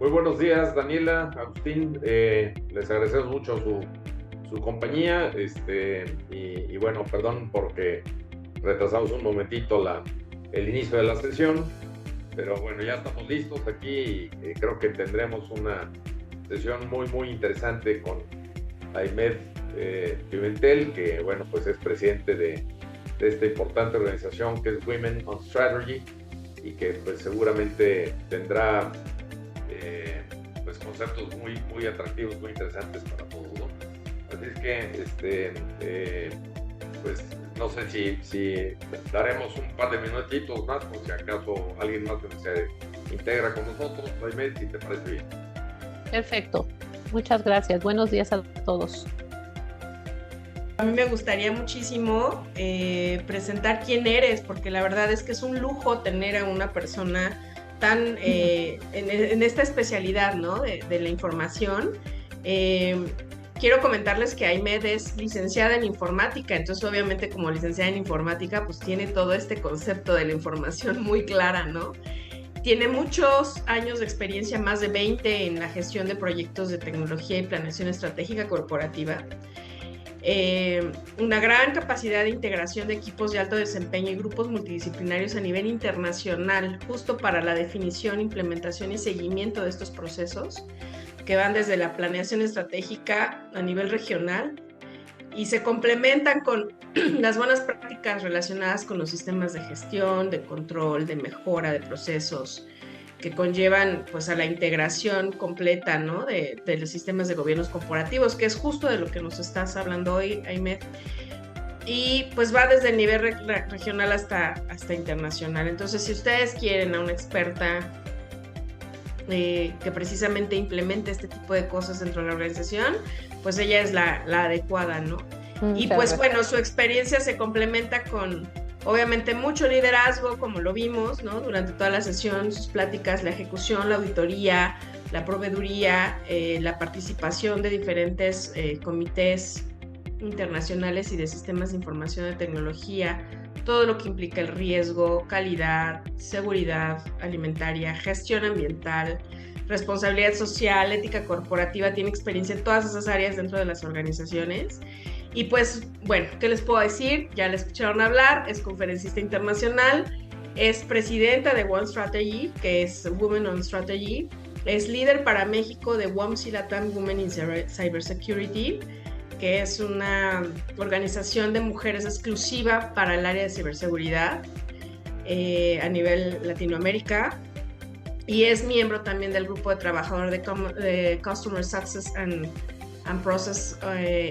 Muy buenos días, Daniela, Agustín. Les agradecemos mucho su compañía. Y bueno, perdón porque retrasamos un momentito el inicio de la sesión, pero bueno, ya estamos listos aquí y creo que tendremos una sesión muy interesante con Aymed Pimentel, que bueno, pues es presidente de esta importante organización que es Women on Strategy y que pues seguramente tendrá pues conceptos muy atractivos, muy interesantes para todos, ¿no? Así es que, pues no sé si daremos un par de minutitos más, por si acaso alguien más se integra con nosotros, Jaime, si te parece bien. Perfecto. Muchas gracias. Buenos días a todos. A mí me gustaría muchísimo presentar quién eres, porque la verdad es que es un lujo tener a una persona tan en esta especialidad, ¿no? de la información. Quiero comentarles que Aymed es licenciada en informática, entonces obviamente como licenciada en informática, pues tiene todo este concepto de la información muy clara, ¿no? Tiene muchos años de experiencia, más de 20 en la gestión de proyectos de tecnología y planeación estratégica corporativa. Una gran capacidad de integración de equipos de alto desempeño y grupos multidisciplinarios a nivel internacional, justo para la definición, implementación y seguimiento de estos procesos, que van desde la planeación estratégica a nivel regional y se complementan con las buenas prácticas relacionadas con los sistemas de gestión, de control, de mejora de procesos, que conllevan pues a la integración completa, ¿no? de los sistemas de gobiernos corporativos, que es justo de lo que nos estás hablando hoy, Aymed. Y pues va desde el nivel regional hasta internacional. Entonces, si ustedes quieren a una experta que precisamente implemente este tipo de cosas dentro de la organización, pues ella es la adecuada, ¿no? Y pues bueno, su experiencia se complementa con obviamente mucho liderazgo, como lo vimos, ¿no? Durante toda la sesión, sus pláticas, la ejecución, la auditoría, la proveeduría, la participación de diferentes comités internacionales y de sistemas de información de tecnología, todo lo que implica el riesgo, calidad, seguridad alimentaria, gestión ambiental, responsabilidad social, ética corporativa, tiene experiencia en todas esas áreas dentro de las organizaciones. Y pues, bueno, ¿qué les puedo decir? Ya la escucharon hablar, es conferencista internacional, es presidenta de One Strategy, que es Women on Strategy, es líder para México de WOMC Latam Women in Cybersecurity, que es una organización de mujeres exclusiva para el área de ciberseguridad a nivel Latinoamérica, y es miembro también del grupo de trabajador de Customer Success and Process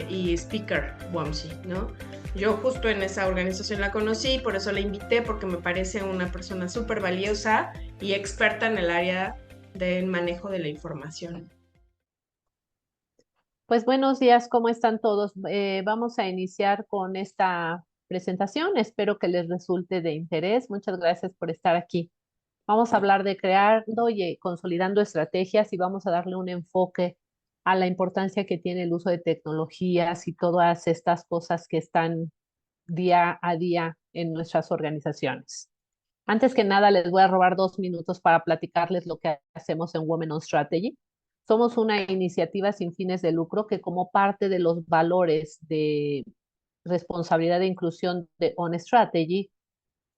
y Speaker WOMSI, ¿no? Yo justo en esa organización la conocí, por eso la invité, porque me parece una persona súper valiosa y experta en el área del manejo de la información. Pues buenos días, ¿cómo están todos? Vamos a iniciar con esta presentación. Espero que les resulte de interés. Muchas gracias por estar aquí. Vamos a hablar de creando y consolidando estrategias y vamos a darle un enfoque a la importancia que tiene el uso de tecnologías y todas estas cosas que están día a día en nuestras organizaciones. Antes que nada, les voy a robar 2 minutos para platicarles lo que hacemos en Women on Strategy. Somos una iniciativa sin fines de lucro que, como parte de los valores de responsabilidad e inclusión de On Strategy,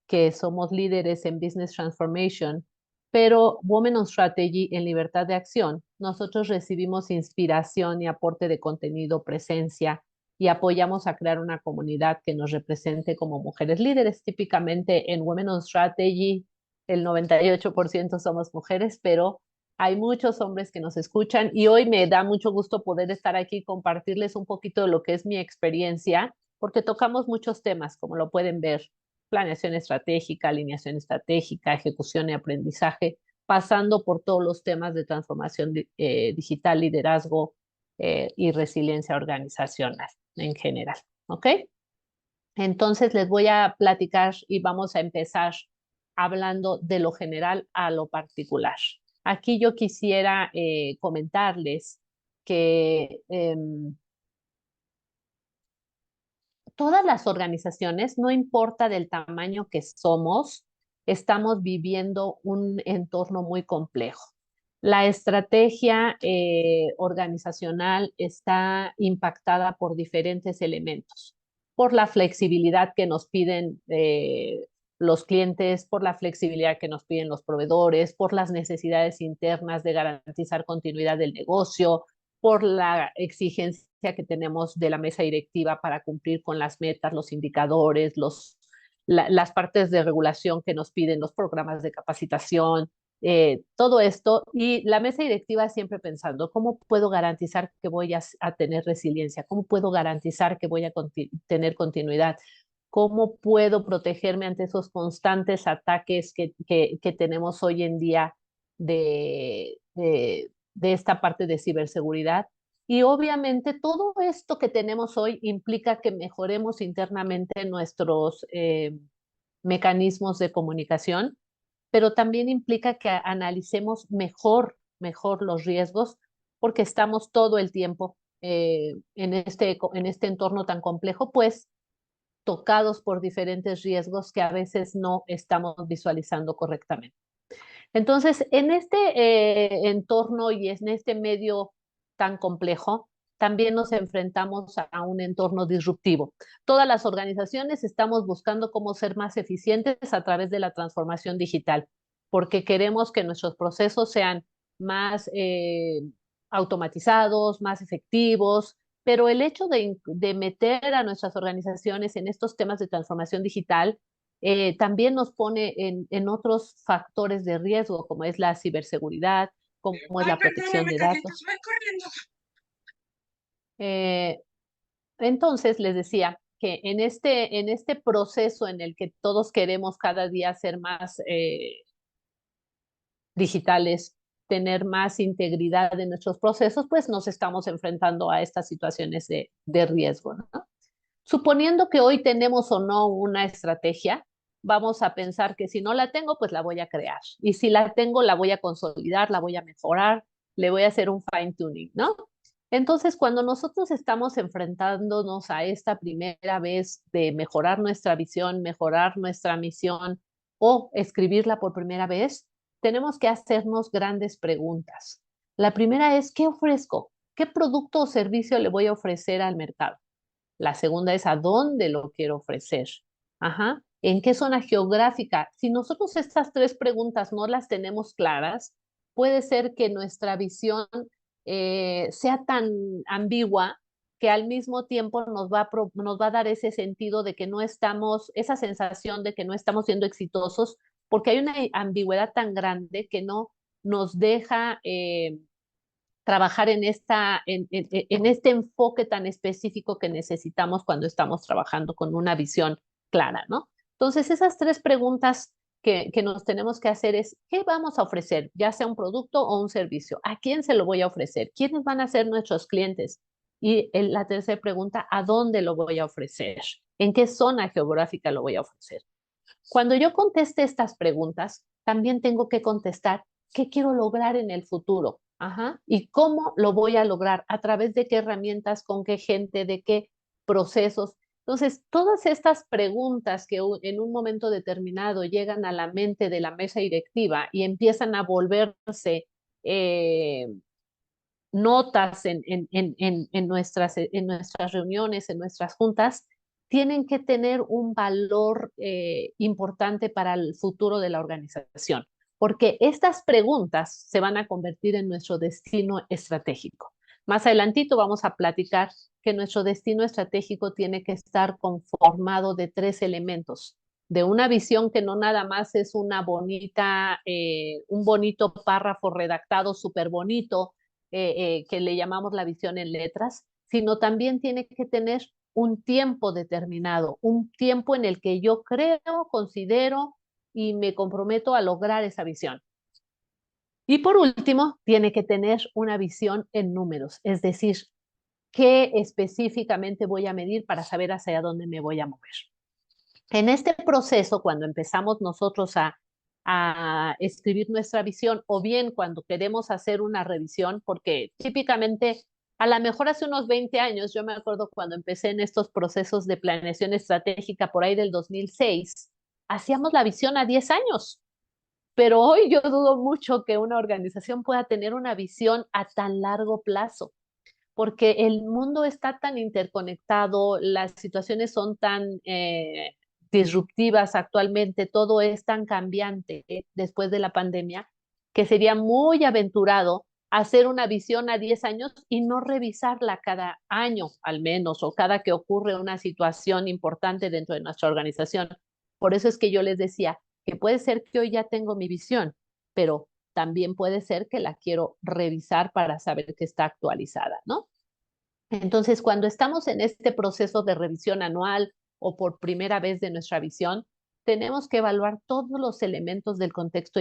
que somos líderes en Business Transformation, pero Women on Strategy en libertad de acción, nosotros recibimos inspiración y aporte de contenido, presencia, y apoyamos a crear una comunidad que nos represente como mujeres líderes. Típicamente en Women on Strategy el 98% somos mujeres, pero hay muchos hombres que nos escuchan y hoy me da mucho gusto poder estar aquí y compartirles un poquito de lo que es mi experiencia, porque tocamos muchos temas, como lo pueden ver: planeación estratégica, alineación estratégica, ejecución y aprendizaje, pasando por todos los temas de transformación digital, liderazgo y resiliencia organizacional en general. ¿Ok? Entonces les voy a platicar y vamos a empezar hablando de lo general a lo particular. Aquí yo quisiera comentarles que todas las organizaciones, no importa del tamaño que somos, estamos viviendo un entorno muy complejo. La estrategia organizacional está impactada por diferentes elementos, por la flexibilidad que nos piden los clientes, por la flexibilidad que nos piden los proveedores, por las necesidades internas de garantizar continuidad del negocio, por la exigencia que tenemos de la mesa directiva para cumplir con las metas, los indicadores, las partes de regulación que nos piden los programas de capacitación, todo esto, y la mesa directiva siempre pensando, ¿cómo puedo garantizar que voy a tener resiliencia? ¿Cómo puedo garantizar que voy a tener continuidad? ¿Cómo puedo protegerme ante esos constantes ataques que tenemos hoy en día de esta parte de ciberseguridad? Y obviamente todo esto que tenemos hoy implica que mejoremos internamente nuestros mecanismos de comunicación, pero también implica que analicemos mejor los riesgos, porque estamos todo el tiempo en este entorno tan complejo, pues tocados por diferentes riesgos que a veces no estamos visualizando correctamente. Entonces, en este entorno y en este medio tan complejo, también nos enfrentamos a un entorno disruptivo. Todas las organizaciones estamos buscando cómo ser más eficientes a través de la transformación digital, porque queremos que nuestros procesos sean más automatizados, más efectivos, pero el hecho de meter a nuestras organizaciones en estos temas de transformación digital también nos pone en otros factores de riesgo, como es la ciberseguridad, como es la protección de datos. Voy corriendo. Entonces, les decía que en este proceso en el que todos queremos cada día ser más digitales, tener más integridad en nuestros procesos, pues nos estamos enfrentando a estas situaciones de riesgo, ¿no? Suponiendo que hoy tenemos o no una estrategia, vamos a pensar que si no la tengo, pues la voy a crear. Y si la tengo, la voy a consolidar, la voy a mejorar, le voy a hacer un fine tuning, ¿no? Entonces, cuando nosotros estamos enfrentándonos a esta primera vez de mejorar nuestra visión, mejorar nuestra misión o escribirla por primera vez, tenemos que hacernos grandes preguntas. La primera es, ¿qué ofrezco? ¿Qué producto o servicio le voy a ofrecer al mercado? La segunda es, ¿a dónde lo quiero ofrecer? Ajá. ¿En qué zona geográfica? Si nosotros estas tres preguntas no las tenemos claras, puede ser que nuestra visión sea tan ambigua que al mismo tiempo nos va a dar ese sentido de que no estamos, esa sensación de que no estamos siendo exitosos, porque hay una ambigüedad tan grande que no nos deja trabajar en este enfoque tan específico que necesitamos cuando estamos trabajando con una visión clara, ¿no? Entonces, esas tres preguntas que nos tenemos que hacer es, ¿qué vamos a ofrecer? Ya sea un producto o un servicio. ¿A quién se lo voy a ofrecer? ¿Quiénes van a ser nuestros clientes? Y la tercera pregunta, ¿a dónde lo voy a ofrecer? ¿En qué zona geográfica lo voy a ofrecer? Cuando yo conteste estas preguntas, también tengo que contestar qué quiero lograr en el futuro. Ajá. ¿Y cómo lo voy a lograr? ¿A través de qué herramientas, con qué gente, de qué procesos? Entonces, todas estas preguntas que en un momento determinado llegan a la mente de la mesa directiva y empiezan a volverse notas en nuestras reuniones, en nuestras juntas, tienen que tener un valor importante para el futuro de la organización, porque estas preguntas se van a convertir en nuestro destino estratégico. Más adelantito vamos a platicar que nuestro destino estratégico tiene que estar conformado de tres elementos, de una visión que no nada más es una bonita, un bonito párrafo redactado súper bonito, que le llamamos la visión en letras, sino también tiene que tener un tiempo determinado, un tiempo en el que yo creo, considero y me comprometo a lograr esa visión. Y por último, tiene que tener una visión en números, es decir, qué específicamente voy a medir para saber hacia dónde me voy a mover. En este proceso, cuando empezamos nosotros a escribir nuestra visión, o bien cuando queremos hacer una revisión, porque típicamente, a lo mejor hace unos 20 años, yo me acuerdo cuando empecé en estos procesos de planeación estratégica por ahí del 2006, hacíamos la visión a 10 años. Pero hoy yo dudo mucho que una organización pueda tener una visión a tan largo plazo, porque el mundo está tan interconectado, las situaciones son tan disruptivas actualmente, todo es tan cambiante después de la pandemia, que sería muy aventurado hacer una visión a 10 años y no revisarla cada año al menos o cada que ocurre una situación importante dentro de nuestra organización. Por eso es que yo les decía que puede ser que hoy ya tengo mi visión, pero también puede ser que la quiero revisar para saber que está actualizada, ¿no? Entonces, cuando estamos en este proceso de revisión anual o por primera vez de nuestra visión, tenemos que evaluar todos los elementos del contexto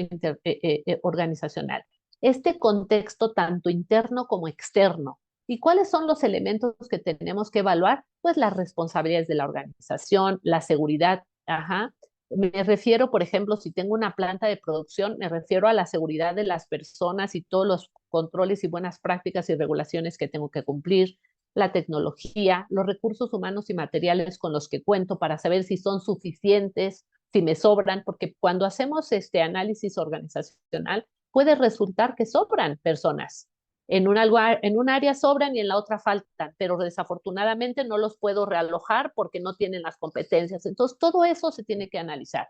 organizacional. Este contexto tanto interno como externo. ¿Y cuáles son los elementos que tenemos que evaluar? Pues las responsabilidades de la organización, la seguridad. Ajá. Me refiero, por ejemplo, si tengo una planta de producción, me refiero a la seguridad de las personas y todos los controles y buenas prácticas y regulaciones que tengo que cumplir, la tecnología, los recursos humanos y materiales con los que cuento para saber si son suficientes, si me sobran, porque cuando hacemos este análisis organizacional puede resultar que sobran personas. En un área sobran y en la otra faltan, pero desafortunadamente no los puedo realojar porque no tienen las competencias. Entonces, todo eso se tiene que analizar.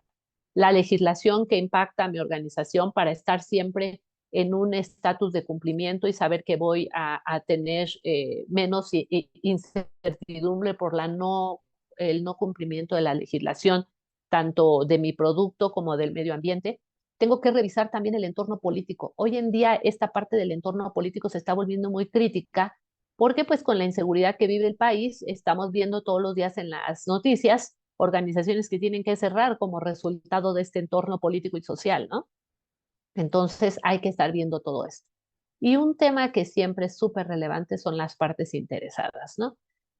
La legislación que impacta a mi organización para estar siempre en un estatus de cumplimiento y saber que voy a tener menos incertidumbre por el no cumplimiento de la legislación, tanto de mi producto como del medio ambiente. Tengo que revisar también el entorno político. Hoy en día esta parte del entorno político se está volviendo muy crítica porque pues con la inseguridad que vive el país estamos viendo todos los días en las noticias organizaciones que tienen que cerrar como resultado de este entorno político y social, ¿no? Entonces hay que estar viendo todo esto. Y un tema que siempre es súper relevante son las partes interesadas, ¿no?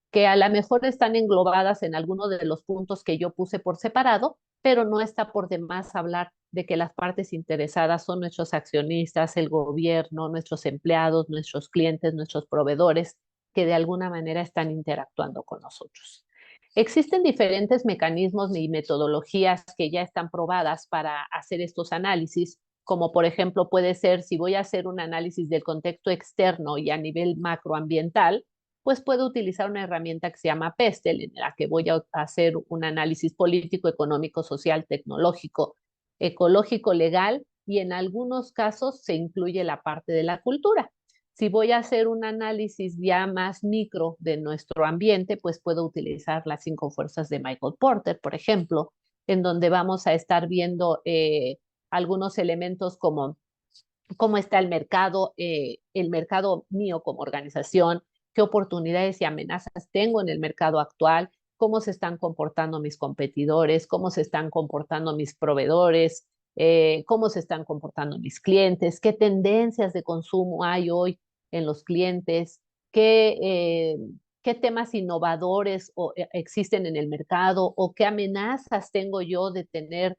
Que a lo mejor están englobadas en alguno de los puntos que yo puse por separado, pero no está por demás hablar de que las partes interesadas son nuestros accionistas, el gobierno, nuestros empleados, nuestros clientes, nuestros proveedores, que de alguna manera están interactuando con nosotros. Existen diferentes mecanismos y metodologías que ya están probadas para hacer estos análisis, como por ejemplo puede ser si voy a hacer un análisis del contexto externo y a nivel macroambiental, pues puedo utilizar una herramienta que se llama PESTEL, en la que voy a hacer un análisis político, económico, social, tecnológico, ecológico, legal, y en algunos casos se incluye la parte de la cultura. Si voy a hacer un análisis ya más micro de nuestro ambiente, pues puedo utilizar las 5 fuerzas de Michael Porter, por ejemplo, en donde vamos a estar viendo algunos elementos como cómo está el mercado mío como organización, qué oportunidades y amenazas tengo en el mercado actual, cómo se están comportando mis competidores, cómo se están comportando mis proveedores, cómo se están comportando mis clientes, qué tendencias de consumo hay hoy en los clientes, qué temas innovadores existen en el mercado o qué amenazas tengo yo de tener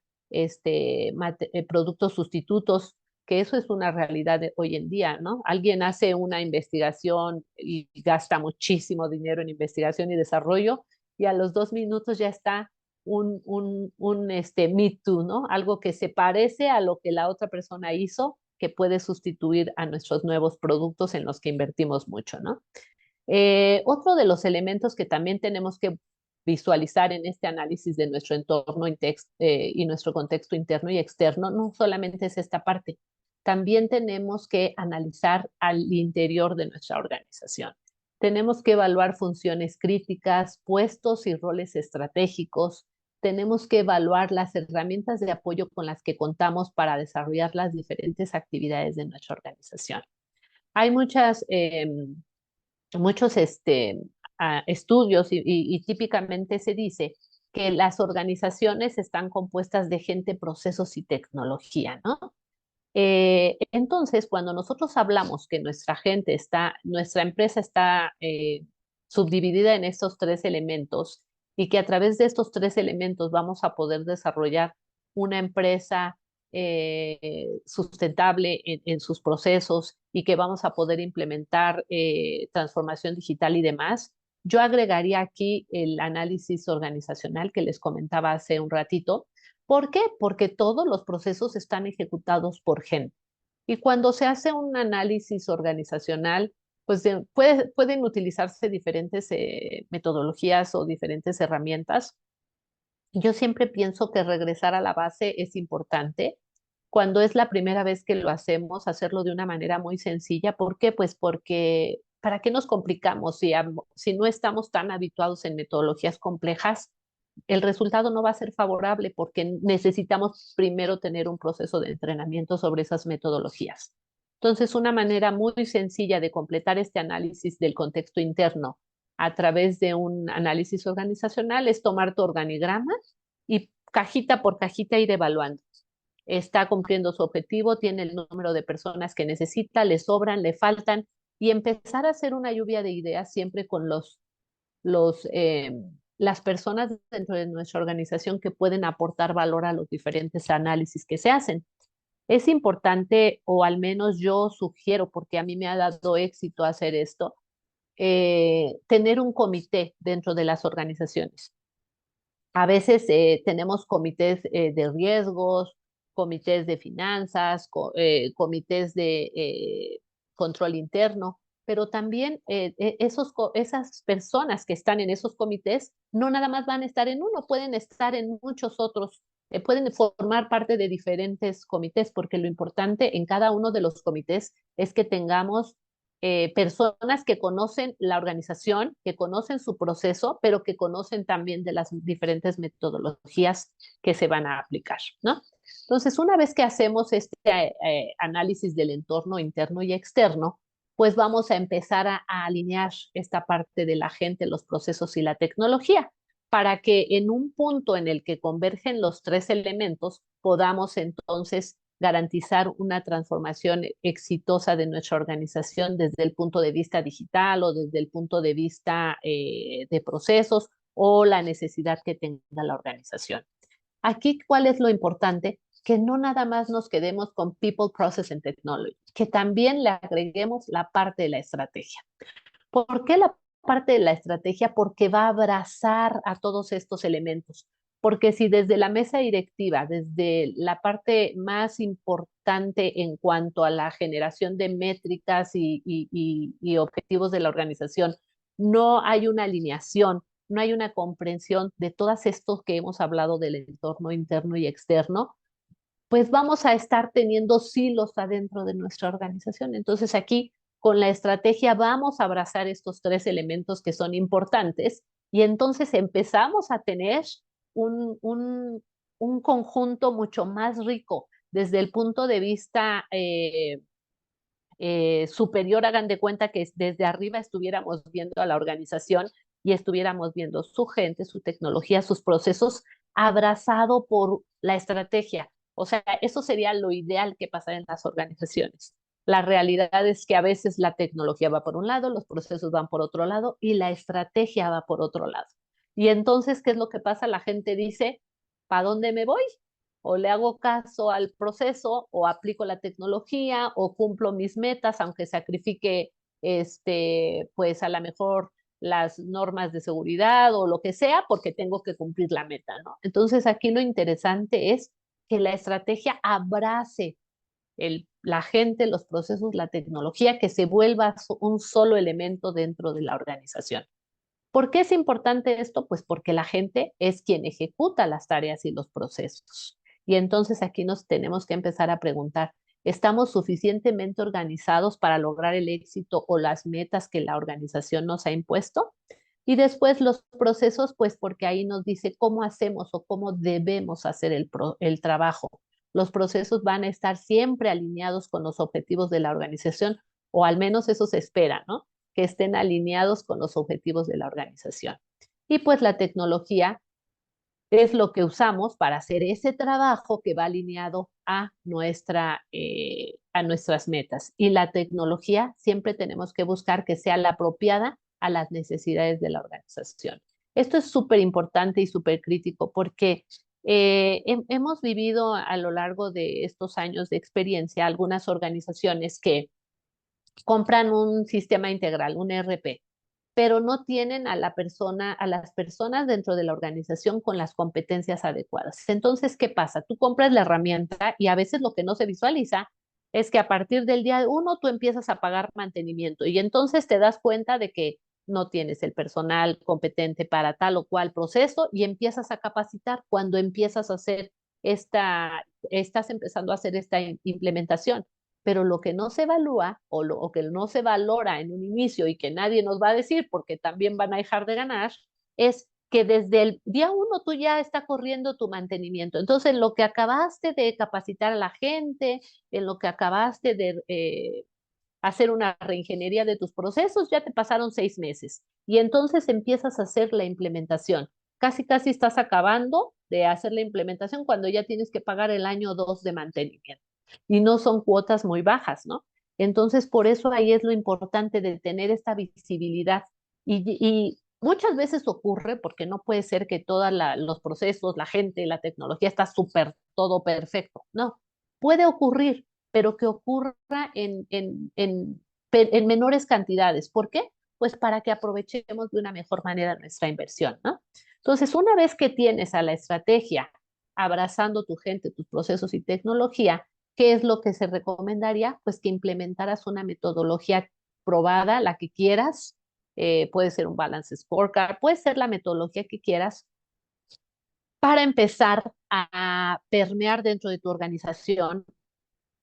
productos sustitutos, que eso es una realidad de hoy en día, ¿no? Alguien hace una investigación y gasta muchísimo dinero en investigación y desarrollo y a los 2 minutos ya está un Me Too, ¿no? Algo que se parece a lo que la otra persona hizo, que puede sustituir a nuestros nuevos productos en los que invertimos mucho, ¿no? Otro de los elementos que también tenemos que visualizar en este análisis de nuestro entorno y nuestro contexto interno y externo, no solamente es esta parte, también tenemos que analizar al interior de nuestra organización. Tenemos que evaluar funciones críticas, puestos y roles estratégicos. Tenemos que evaluar las herramientas de apoyo con las que contamos para desarrollar las diferentes actividades de nuestra organización. Hay muchos estudios y típicamente se dice que las organizaciones están compuestas de gente, procesos y tecnología, ¿no? Entonces, cuando nosotros hablamos que nuestra empresa está subdividida en estos 3 elementos y que a través de estos 3 elementos vamos a poder desarrollar una empresa sustentable en sus procesos y que vamos a poder implementar transformación digital y demás, Yo agregaría aquí el análisis organizacional que les comentaba hace un ratito. ¿Por qué? Porque todos los procesos están ejecutados por gente. Y cuando se hace un análisis organizacional, pues pueden utilizarse diferentes metodologías o diferentes herramientas. Yo siempre pienso que regresar a la base es importante. Cuando es la primera vez que lo hacemos, hacerlo de una manera muy sencilla. ¿Por qué? Pues porque ¿para qué nos complicamos si no estamos tan habituados en metodologías complejas? El resultado no va a ser favorable porque necesitamos primero tener un proceso de entrenamiento sobre esas metodologías. Entonces, una manera muy sencilla de completar este análisis del contexto interno a través de un análisis organizacional es tomar tu organigrama y cajita por cajita ir evaluando. Está cumpliendo su objetivo, tiene el número de personas que necesita, le sobran, le faltan, y empezar a hacer una lluvia de ideas siempre con las personas dentro de nuestra organización que pueden aportar valor a los diferentes análisis que se hacen. Es importante, o al menos yo sugiero, porque a mí me ha dado éxito hacer esto, tener un comité dentro de las organizaciones. A veces tenemos comités de riesgos, comités de finanzas, comités de control interno, pero también esas personas que están en esos comités no nada más van a estar en uno, pueden estar en muchos otros, pueden formar parte de diferentes comités, porque lo importante en cada uno de los comités es que tengamos personas que conocen la organización, que conocen su proceso, pero que conocen también de las diferentes metodologías que se van a aplicar, ¿no? Entonces, una vez que hacemos este análisis del entorno interno y externo, pues vamos a empezar a alinear esta parte de la gente, los procesos y la tecnología, para que en un punto en el que convergen los tres elementos, podamos entonces garantizar una transformación exitosa de nuestra organización desde el punto de vista digital o desde el punto de vista de procesos o la necesidad que tenga la organización. Aquí, ¿cuál es lo importante? Que no nada más nos quedemos con People, Process and Technology, que también le agreguemos la parte de la estrategia. ¿Por qué la parte de la estrategia? Porque va a abrazar a todos estos elementos. Porque si desde la mesa directiva, desde la parte más importante en cuanto a la generación de métricas y objetivos de la organización, no hay una alineación, no hay una comprensión de todas estos que hemos hablado del entorno interno y externo, pues vamos a estar teniendo silos adentro de nuestra organización. Entonces aquí con la estrategia vamos a abrazar estos tres elementos que son importantes y entonces empezamos a tener un conjunto mucho más rico desde el punto de vista superior. Hagan de cuenta que desde arriba estuviéramos viendo a la organización y estuviéramos viendo su gente, su tecnología, sus procesos, abrazado por la estrategia. O sea, eso sería lo ideal que pasara en las organizaciones. La realidad es que a veces la tecnología va por un lado, los procesos van por otro lado y la estrategia va por otro lado. Y entonces, ¿qué es lo que pasa? La gente dice, ¿para dónde me voy? O le hago caso al proceso, o aplico la tecnología, o cumplo mis metas, aunque sacrifique, pues a lo mejor las normas de seguridad o lo que sea, porque tengo que cumplir la meta, ¿no? Entonces aquí lo interesante es que la estrategia abrace la gente, los procesos, la tecnología, que se vuelva un solo elemento dentro de la organización. ¿Por qué es importante esto? Pues porque la gente es quien ejecuta las tareas y los procesos. Y entonces aquí nos tenemos que empezar a preguntar, ¿estamos suficientemente organizados para lograr el éxito o las metas que la organización nos ha impuesto? Y después los procesos, pues porque ahí nos dice cómo hacemos o cómo debemos hacer el trabajo. Los procesos van a estar siempre alineados con los objetivos de la organización, o al menos eso se espera, ¿no? Que estén alineados con los objetivos de la organización. Y pues la tecnología es lo que usamos para hacer ese trabajo que va alineado a nuestras metas. Y la tecnología siempre tenemos que buscar que sea la apropiada a las necesidades de la organización. Esto es súper importante y súper crítico porque hemos vivido a lo largo de estos años de experiencia algunas organizaciones que compran un sistema integral, un ERP, pero no tienen a las personas dentro de la organización con las competencias adecuadas. Entonces, ¿qué pasa? Tú compras la herramienta y a veces lo que no se visualiza es que a partir del día 1 tú empiezas a pagar mantenimiento y entonces te das cuenta de que no tienes el personal competente para tal o cual proceso y empiezas a capacitar cuando empiezas a hacer estás empezando a hacer esta implementación. Pero lo que no se evalúa o que no se valora en un inicio y que nadie nos va a decir porque también van a dejar de ganar, es que desde el día 1 tú ya está corriendo tu mantenimiento. Entonces, lo que acabaste de capacitar a la gente, en lo que acabaste de hacer una reingeniería de tus procesos, ya te pasaron 6 meses. Y entonces empiezas a hacer la implementación. Casi estás acabando de hacer la implementación cuando ya tienes que pagar el año 2 de mantenimiento. Y no son cuotas muy bajas, ¿no? Entonces, por eso ahí es lo importante de tener esta visibilidad. Y muchas veces ocurre, porque no puede ser que todos los procesos, la gente, la tecnología está súper, todo perfecto. No, puede ocurrir, pero que ocurra en menores cantidades. ¿Por qué? Pues para que aprovechemos de una mejor manera nuestra inversión, ¿no? Entonces, una vez que tienes a la estrategia abrazando tu gente, tus procesos y tecnología, ¿qué es lo que se recomendaría? Pues que implementaras una metodología probada, la que quieras, puede ser un balance scorecard, puede ser la metodología que quieras para empezar a permear dentro de tu organización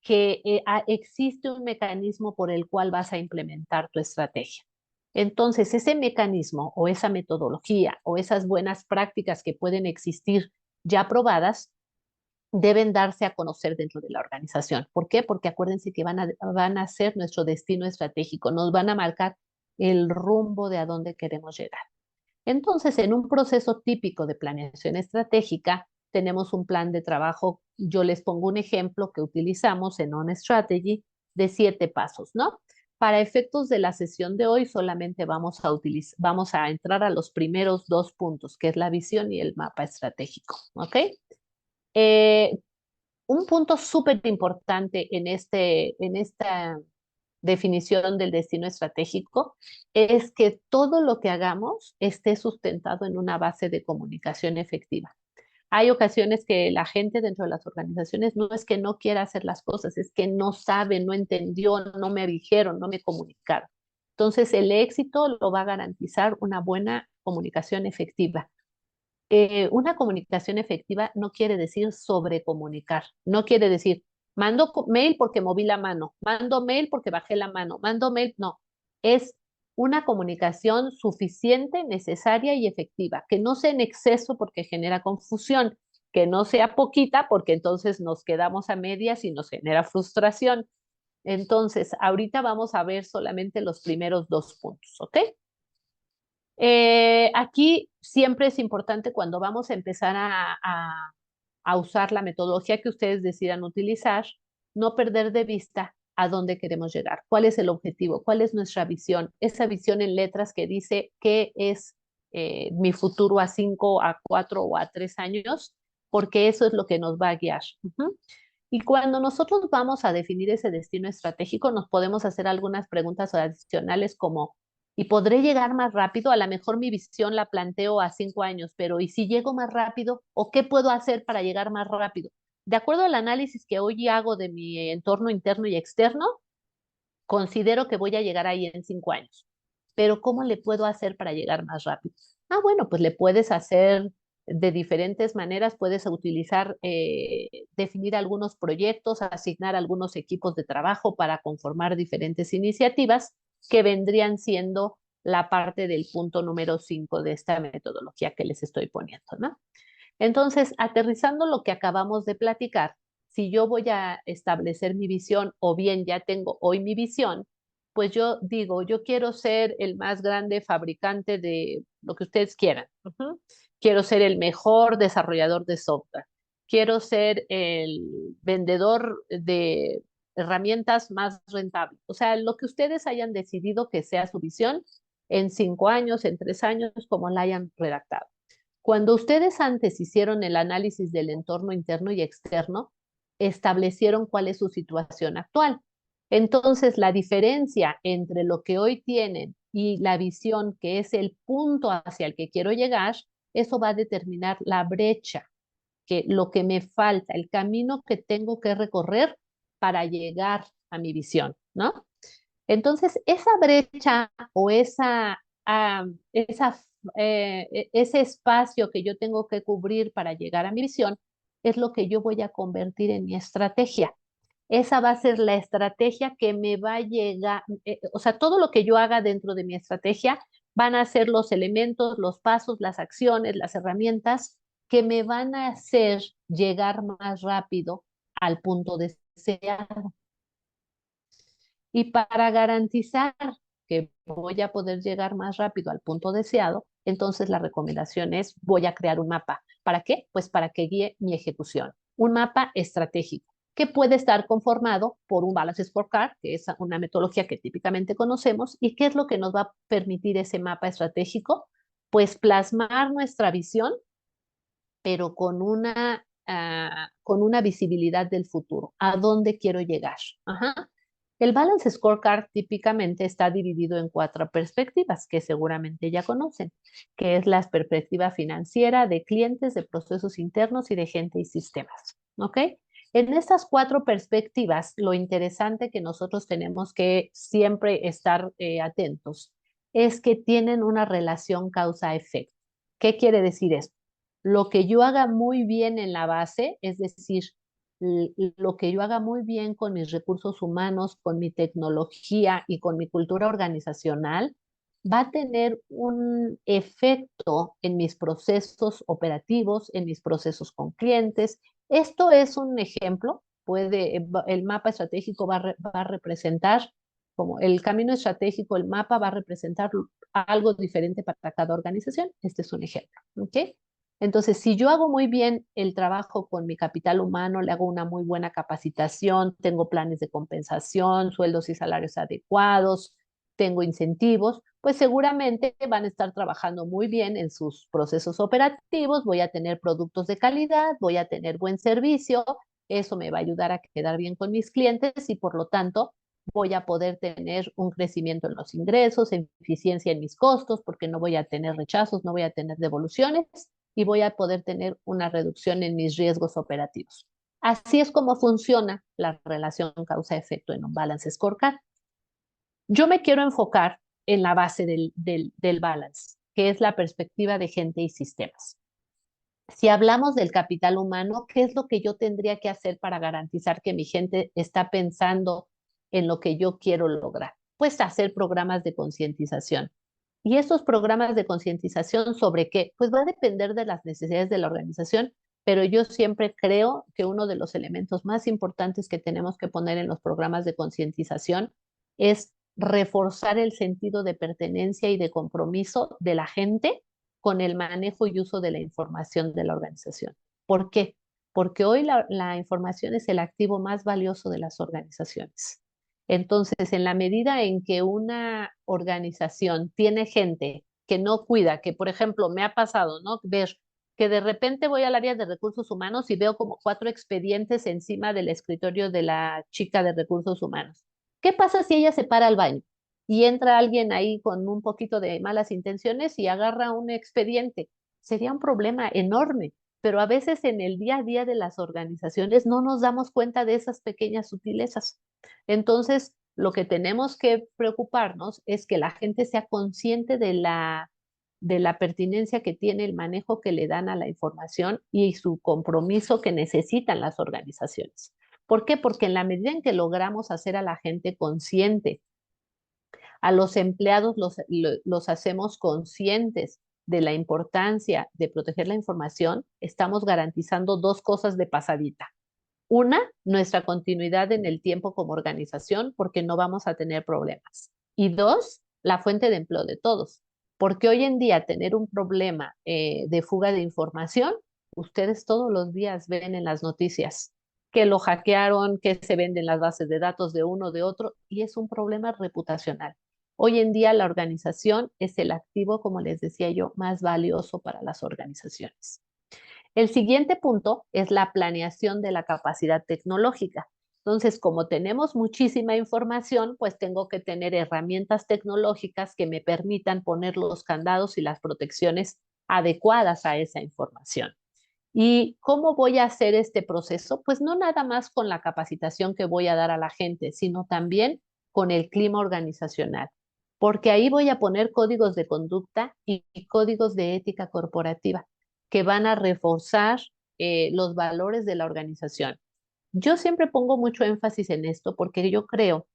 que existe un mecanismo por el cual vas a implementar tu estrategia. Entonces, ese mecanismo o esa metodología o esas buenas prácticas que pueden existir ya probadas deben darse a conocer dentro de la organización. ¿Por qué? Porque acuérdense que van a ser nuestro destino estratégico, nos van a marcar el rumbo de a dónde queremos llegar. Entonces, en un proceso típico de planeación estratégica, tenemos un plan de trabajo. Yo les pongo un ejemplo que utilizamos en On Strategy de 7 pasos, ¿no? Para efectos de la sesión de hoy, solamente vamos a entrar a los primeros 2 puntos, que es la visión y el mapa estratégico, ¿ok? Un punto súper importante en esta definición del destino estratégico es que todo lo que hagamos esté sustentado en una base de comunicación efectiva. Hay ocasiones que la gente dentro de las organizaciones no es que no quiera hacer las cosas, es que no sabe, no entendió, no me dijeron, no me comunicaron. Entonces, el éxito lo va a garantizar una buena comunicación efectiva. Una comunicación efectiva no quiere decir sobrecomunicar, no quiere decir mando mail porque moví la mano, mando mail porque bajé la mano, mando mail, no, es una comunicación suficiente, necesaria y efectiva, que no sea en exceso porque genera confusión, que no sea poquita porque entonces nos quedamos a medias y nos genera frustración. Entonces, ahorita vamos a ver solamente los primeros 2 puntos, ¿ok? Aquí siempre es importante cuando vamos a empezar a usar la metodología que ustedes decidan utilizar, no perder de vista a dónde queremos llegar, cuál es el objetivo, cuál es nuestra visión, esa visión en letras que dice qué es mi futuro a 5, a 4 o a 3 años, porque eso es lo que nos va a guiar. Y cuando nosotros vamos a definir ese destino estratégico, nos podemos hacer algunas preguntas adicionales como, ¿y podré llegar más rápido? A lo mejor mi visión la planteo a 5 años, pero ¿y si llego más rápido? ¿O qué puedo hacer para llegar más rápido? De acuerdo al análisis que hoy hago de mi entorno interno y externo, considero que voy a llegar ahí en 5 años. Pero ¿cómo le puedo hacer para llegar más rápido? Bueno, pues le puedes hacer de diferentes maneras, puedes utilizar, definir algunos proyectos, asignar algunos equipos de trabajo para conformar diferentes iniciativas que vendrían siendo la parte del punto número 5 de esta metodología que les estoy poniendo, ¿no? Entonces, aterrizando lo que acabamos de platicar, si yo voy a establecer mi visión o bien ya tengo hoy mi visión, pues yo digo, yo quiero ser el más grande fabricante de lo que ustedes quieran. Quiero ser el mejor desarrollador de software. Quiero ser el vendedor de herramientas más rentable. O sea, lo que ustedes hayan decidido que sea su visión en 5 años, en 3 años, como la hayan redactado. Cuando ustedes antes hicieron el análisis del entorno interno y externo, establecieron cuál es su situación actual. Entonces, la diferencia entre lo que hoy tienen y la visión, que es el punto hacia el que quiero llegar, eso va a determinar la brecha, que lo que me falta, el camino que tengo que recorrer para llegar a mi visión, ¿no? Entonces, esa brecha o ese espacio que yo tengo que cubrir para llegar a mi visión es lo que yo voy a convertir en mi estrategia. Esa va a ser la estrategia que me va a llegar, o sea, todo lo que yo haga dentro de mi estrategia van a ser los elementos, los pasos, las acciones, las herramientas que me van a hacer llegar más rápido al punto deseado. Y para garantizar que voy a poder llegar más rápido al punto deseado, entonces la recomendación es voy a crear un mapa. ¿Para qué? Pues para que guíe mi ejecución. Un mapa estratégico que puede estar conformado por un Balance Scorecard, que es una metodología que típicamente conocemos. ¿Y qué es lo que nos va a permitir ese mapa estratégico? Pues plasmar nuestra visión, pero con una visibilidad del futuro. ¿A dónde quiero llegar? Ajá. El Balance Scorecard típicamente está dividido en 4 perspectivas que seguramente ya conocen, que es la perspectiva financiera, de clientes, de procesos internos y de gente y sistemas. ¿Ok? En estas 4 perspectivas, lo interesante que nosotros tenemos que siempre estar atentos es que tienen una relación causa-efecto. ¿Qué quiere decir esto? Lo que yo haga muy bien en la base, es decir, lo que yo haga muy bien con mis recursos humanos, con mi tecnología y con mi cultura organizacional, va a tener un efecto en mis procesos operativos, en mis procesos con clientes. Esto es un ejemplo, el mapa estratégico va a representar, como el camino estratégico, el mapa va a representar algo diferente para cada organización. Este es un ejemplo, ¿ok? Entonces, si yo hago muy bien el trabajo con mi capital humano, le hago una muy buena capacitación, tengo planes de compensación, sueldos y salarios adecuados, tengo incentivos, pues seguramente van a estar trabajando muy bien en sus procesos operativos, voy a tener productos de calidad, voy a tener buen servicio, eso me va a ayudar a quedar bien con mis clientes y por lo tanto voy a poder tener un crecimiento en los ingresos, eficiencia en mis costos, porque no voy a tener rechazos, no voy a tener devoluciones y voy a poder tener una reducción en mis riesgos operativos. Así es como funciona la relación causa-efecto en un Balance Scorecard. Yo me quiero enfocar en la base del balance, que es la perspectiva de gente y sistemas. Si hablamos del capital humano, ¿qué es lo que yo tendría que hacer para garantizar que mi gente está pensando en lo que yo quiero lograr? Pues hacer programas de concientización. ¿Y estos programas de concientización sobre qué? Pues va a depender de las necesidades de la organización, pero yo siempre creo que uno de los elementos más importantes que tenemos que poner en los programas de concientización es reforzar el sentido de pertenencia y de compromiso de la gente con el manejo y uso de la información de la organización. ¿Por qué? Porque hoy la información es el activo más valioso de las organizaciones. Entonces, en la medida en que una organización tiene gente que no cuida, que por ejemplo me ha pasado, ¿no? Ver que de repente voy al área de recursos humanos y veo como 4 expedientes encima del escritorio de la chica de recursos humanos. ¿Qué pasa si ella se para al baño y entra alguien ahí con un poquito de malas intenciones y agarra un expediente? Sería un problema enorme, pero a veces en el día a día de las organizaciones no nos damos cuenta de esas pequeñas sutilezas. Entonces, lo que tenemos que preocuparnos es que la gente sea consciente de la pertinencia que tiene el manejo que le dan a la información y su compromiso que necesitan las organizaciones. ¿Por qué? Porque en la medida en que logramos hacer a la gente consciente, a los empleados los hacemos conscientes de la importancia de proteger la información, estamos garantizando 2 cosas de pasadita. Una, nuestra continuidad en el tiempo como organización, porque no vamos a tener problemas. Y 2, la fuente de empleo de todos. Porque hoy en día tener un problema de fuga de información, ustedes todos los días ven en las noticias que lo hackearon, que se venden las bases de datos de uno, de otro, y es un problema reputacional. Hoy en día la organización es el activo, como les decía yo, más valioso para las organizaciones. El siguiente punto es la planeación de la capacidad tecnológica. Entonces, como tenemos muchísima información, pues tengo que tener herramientas tecnológicas que me permitan poner los candados y las protecciones adecuadas a esa información. ¿Y cómo voy a hacer este proceso? Pues no nada más con la capacitación que voy a dar a la gente, sino también con el clima organizacional, porque ahí voy a poner códigos de conducta y códigos de ética corporativa que van a reforzar los valores de la organización. Yo siempre pongo mucho énfasis en esto porque yo creo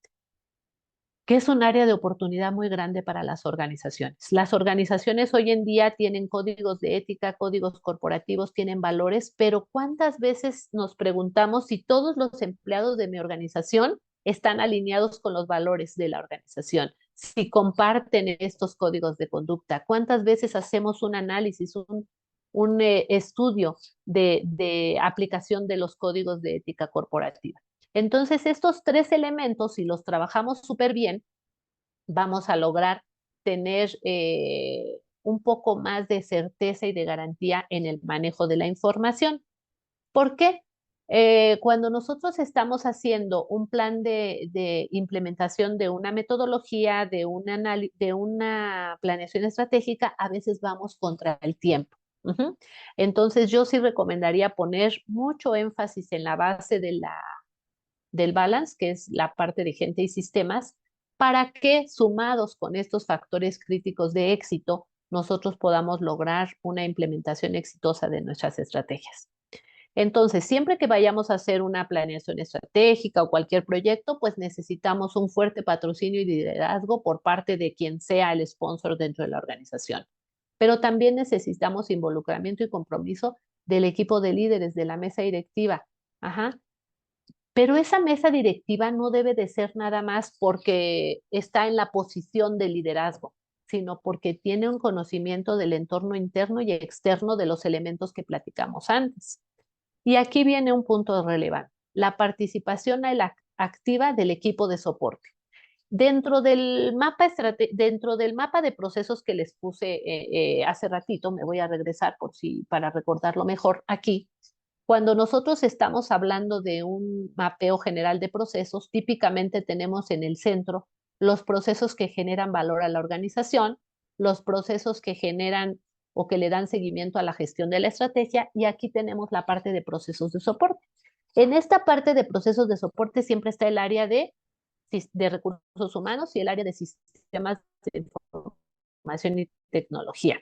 que es un área de oportunidad muy grande para las organizaciones. Las organizaciones hoy en día tienen códigos de ética, códigos corporativos, tienen valores, pero ¿cuántas veces nos preguntamos si todos los empleados de mi organización están alineados con los valores de la organización? Si comparten estos códigos de conducta, ¿cuántas veces hacemos un análisis, un estudio de aplicación de los códigos de ética corporativa? Entonces, estos tres elementos, si los trabajamos súper bien, vamos a lograr tener un poco más de certeza y de garantía en el manejo de la información. ¿Por qué? Cuando nosotros estamos haciendo un plan de implementación de una metodología, de una planeación estratégica, a veces vamos contra el tiempo. Entonces, yo sí recomendaría poner mucho énfasis en la base del balance, que es la parte de gente y sistemas, para que sumados con estos factores críticos de éxito, nosotros podamos lograr una implementación exitosa de nuestras estrategias. Entonces, siempre que vayamos a hacer una planeación estratégica o cualquier proyecto, pues necesitamos un fuerte patrocinio y liderazgo por parte de quien sea el sponsor dentro de la organización. Pero también necesitamos involucramiento y compromiso del equipo de líderes, de la mesa directiva. Ajá. Pero esa mesa directiva no debe de ser nada más porque está en la posición de liderazgo, sino porque tiene un conocimiento del entorno interno y externo de los elementos que platicamos antes. Y aquí viene un punto relevante, la participación activa del equipo de soporte. Dentro del mapa de procesos que les puse hace ratito, me voy a regresar para recordarlo mejor aquí. Cuando nosotros estamos hablando de un mapeo general de procesos, típicamente tenemos en el centro los procesos que generan valor a la organización, los procesos que generan o que le dan seguimiento a la gestión de la estrategia, y aquí tenemos la parte de procesos de soporte. En esta parte de procesos de soporte siempre está el área de recursos humanos y el área de sistemas de información y tecnología.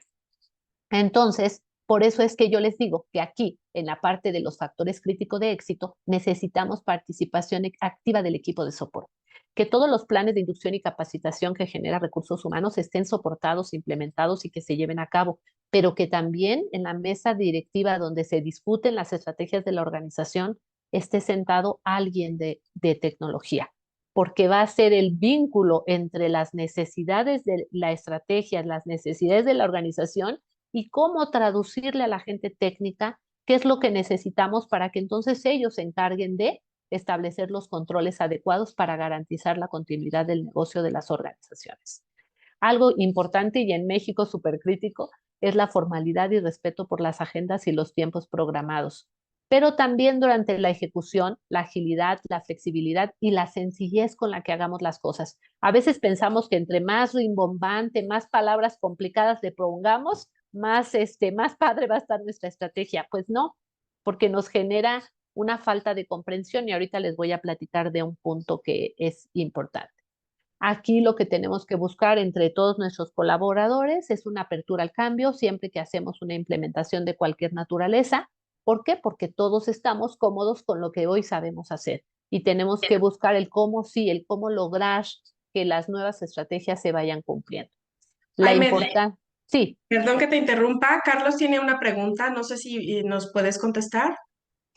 Entonces, por eso es que yo les digo que aquí, en la parte de los factores críticos de éxito, necesitamos participación activa del equipo de soporte. Que todos los planes de inducción y capacitación que genera recursos humanos estén soportados, implementados y que se lleven a cabo, pero que también en la mesa directiva donde se discuten las estrategias de la organización esté sentado alguien de tecnología, porque va a ser el vínculo entre las necesidades de la estrategia, las necesidades de la organización y cómo traducirle a la gente técnica qué es lo que necesitamos para que entonces ellos se encarguen de establecer los controles adecuados para garantizar la continuidad del negocio de las organizaciones. Algo importante y en México súper crítico es la formalidad y respeto por las agendas y los tiempos programados, pero también durante la ejecución, la agilidad, la flexibilidad y la sencillez con la que hagamos las cosas. A veces pensamos que entre más rimbombante, más palabras complicadas le pongamos, más padre va a estar nuestra estrategia. Pues no, porque nos genera una falta de comprensión y ahorita les voy a platicar de un punto que es importante. Aquí lo que tenemos que buscar entre todos nuestros colaboradores es una apertura al cambio siempre que hacemos una implementación de cualquier naturaleza. ¿Por qué? Porque todos estamos cómodos con lo que hoy sabemos hacer y tenemos que buscar el cómo sí, el cómo lograr que las nuevas estrategias se vayan cumpliendo. La importancia. Sí. Perdón que te interrumpa. Carlos tiene una pregunta. No sé si nos puedes contestar.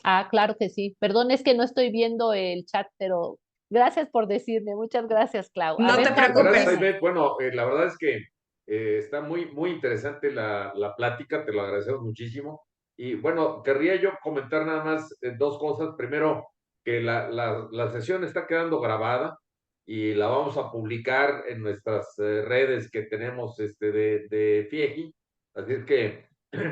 Ah, claro que sí. Perdón, es que no estoy viendo el chat, pero gracias por decirme. Muchas gracias, Clau. No te preocupes. Gracias, bueno, la verdad es que está muy, muy interesante la plática, te lo agradecemos muchísimo. Y bueno, querría yo comentar nada más dos cosas. Primero, que la sesión está quedando grabada y la vamos a publicar en nuestras redes que tenemos de FIEGI. Así es que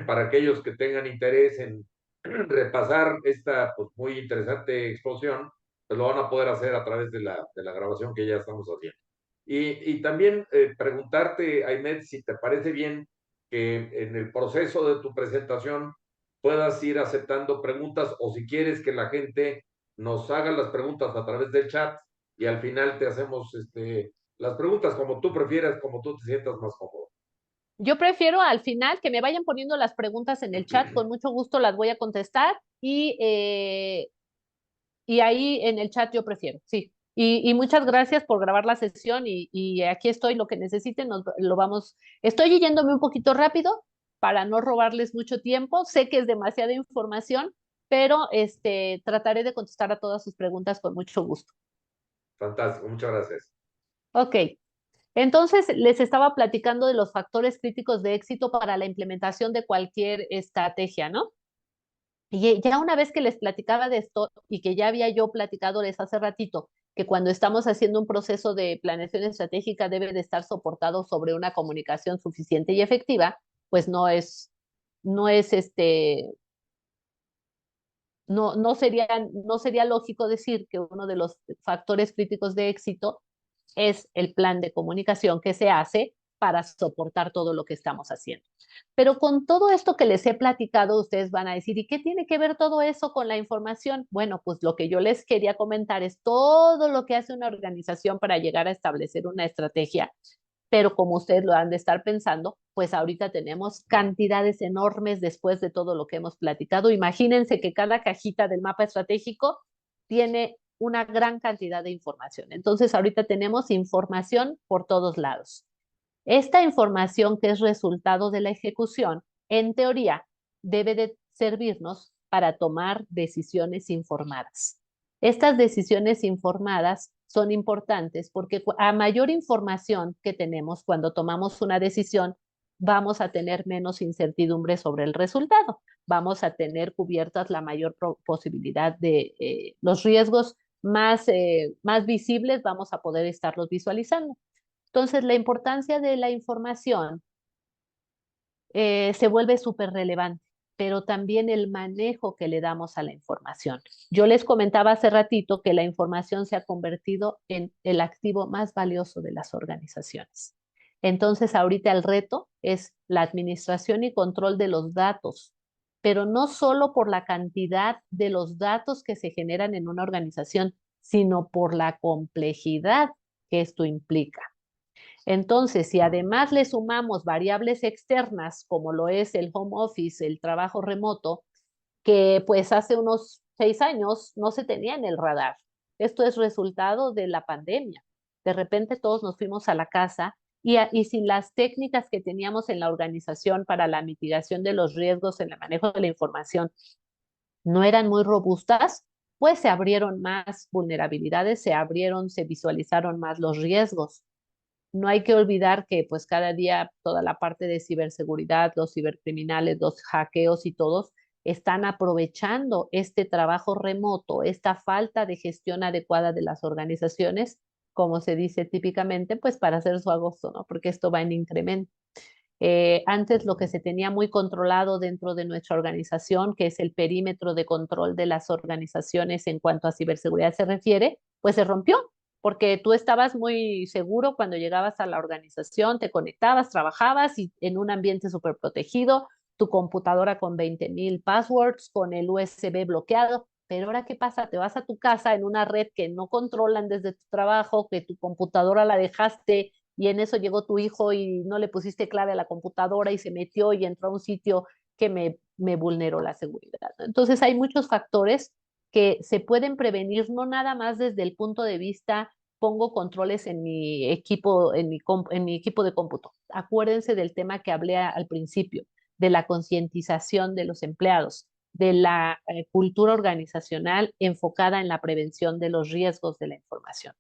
para aquellos que tengan interés en repasar esta pues, muy interesante exposición, pues lo van a poder hacer a través de la grabación que ya estamos haciendo. Y también preguntarte, Aimet, si te parece bien que en el proceso de tu presentación puedas ir aceptando preguntas, o si quieres que la gente nos haga las preguntas a través del chat y al final te hacemos las preguntas como tú prefieras, como tú te sientas más cómodo. Yo prefiero al final que me vayan poniendo las preguntas en el chat, con mucho gusto las voy a contestar y ahí en el chat yo prefiero, sí. Y muchas gracias por grabar la sesión y aquí estoy, lo que necesiten, lo vamos. Estoy yéndome un poquito rápido para no robarles mucho tiempo. Sé que es demasiada información, pero trataré de contestar a todas sus preguntas con mucho gusto. Fantástico, muchas gracias. Ok, entonces les estaba platicando de los factores críticos de éxito para la implementación de cualquier estrategia, ¿no? Y ya una vez que les platicaba de esto y que ya había yo platicado hace ratito, que cuando estamos haciendo un proceso de planeación estratégica debe de estar soportado sobre una comunicación suficiente y efectiva, pues no es no sería lógico decir que uno de los factores críticos de éxito es el plan de comunicación que se hace para soportar todo lo que estamos haciendo. Pero con todo esto que les he platicado, ustedes van a decir, ¿y qué tiene que ver todo eso con la información? Bueno, pues lo que yo les quería comentar es todo lo que hace una organización para llegar a establecer una estrategia, pero como ustedes lo han de estar pensando, pues ahorita tenemos cantidades enormes después de todo lo que hemos platicado. Imagínense que cada cajita del mapa estratégico tiene una gran cantidad de información. Entonces, ahorita tenemos información por todos lados. Esta información que es resultado de la ejecución, en teoría, debe de servirnos para tomar decisiones informadas. Estas decisiones informadas son importantes porque a mayor información que tenemos cuando tomamos una decisión, vamos a tener menos incertidumbre sobre el resultado. Vamos a tener cubiertas la mayor posibilidad de los riesgos más visibles, vamos a poder estarlos visualizando. Entonces, la importancia de la información se vuelve súper relevante, pero también el manejo que le damos a la información. Yo les comentaba hace ratito que la información se ha convertido en el activo más valioso de las organizaciones. Entonces, ahorita el reto es la administración y control de los datos, pero no solo por la cantidad de los datos que se generan en una organización, sino por la complejidad que esto implica. Entonces, si además le sumamos variables externas, como lo es el home office, el trabajo remoto, que pues hace unos 6 años no se tenía en el radar. Esto es resultado de la pandemia. De repente todos nos fuimos a la casa y si las técnicas que teníamos en la organización para la mitigación de los riesgos en el manejo de la información no eran muy robustas, pues se abrieron más vulnerabilidades, se visualizaron más los riesgos. No hay que olvidar que pues cada día toda la parte de ciberseguridad, los cibercriminales, los hackeos y todos están aprovechando este trabajo remoto, esta falta de gestión adecuada de las organizaciones, como se dice típicamente, pues para hacer su agosto, ¿no? Porque esto va en incremento. Antes lo que se tenía muy controlado dentro de nuestra organización, que es el perímetro de control de las organizaciones en cuanto a ciberseguridad se refiere, pues se rompió, porque tú estabas muy seguro cuando llegabas a la organización, te conectabas, trabajabas y en un ambiente súper protegido, tu computadora con 20,000 passwords, con el USB bloqueado. Pero ahora, ¿qué pasa? Te vas a tu casa en una red que no controlan desde tu trabajo, que tu computadora la dejaste y en eso llegó tu hijo y no le pusiste clave a la computadora y se metió y entró a un sitio que me vulneró la seguridad. Entonces hay muchos factores que se pueden prevenir, no nada más desde el punto de vista, pongo controles en mi equipo, en mi equipo de cómputo. Acuérdense del tema que hablé al principio, de la concientización de los empleados, de la cultura organizacional enfocada en la prevención de los riesgos de la información.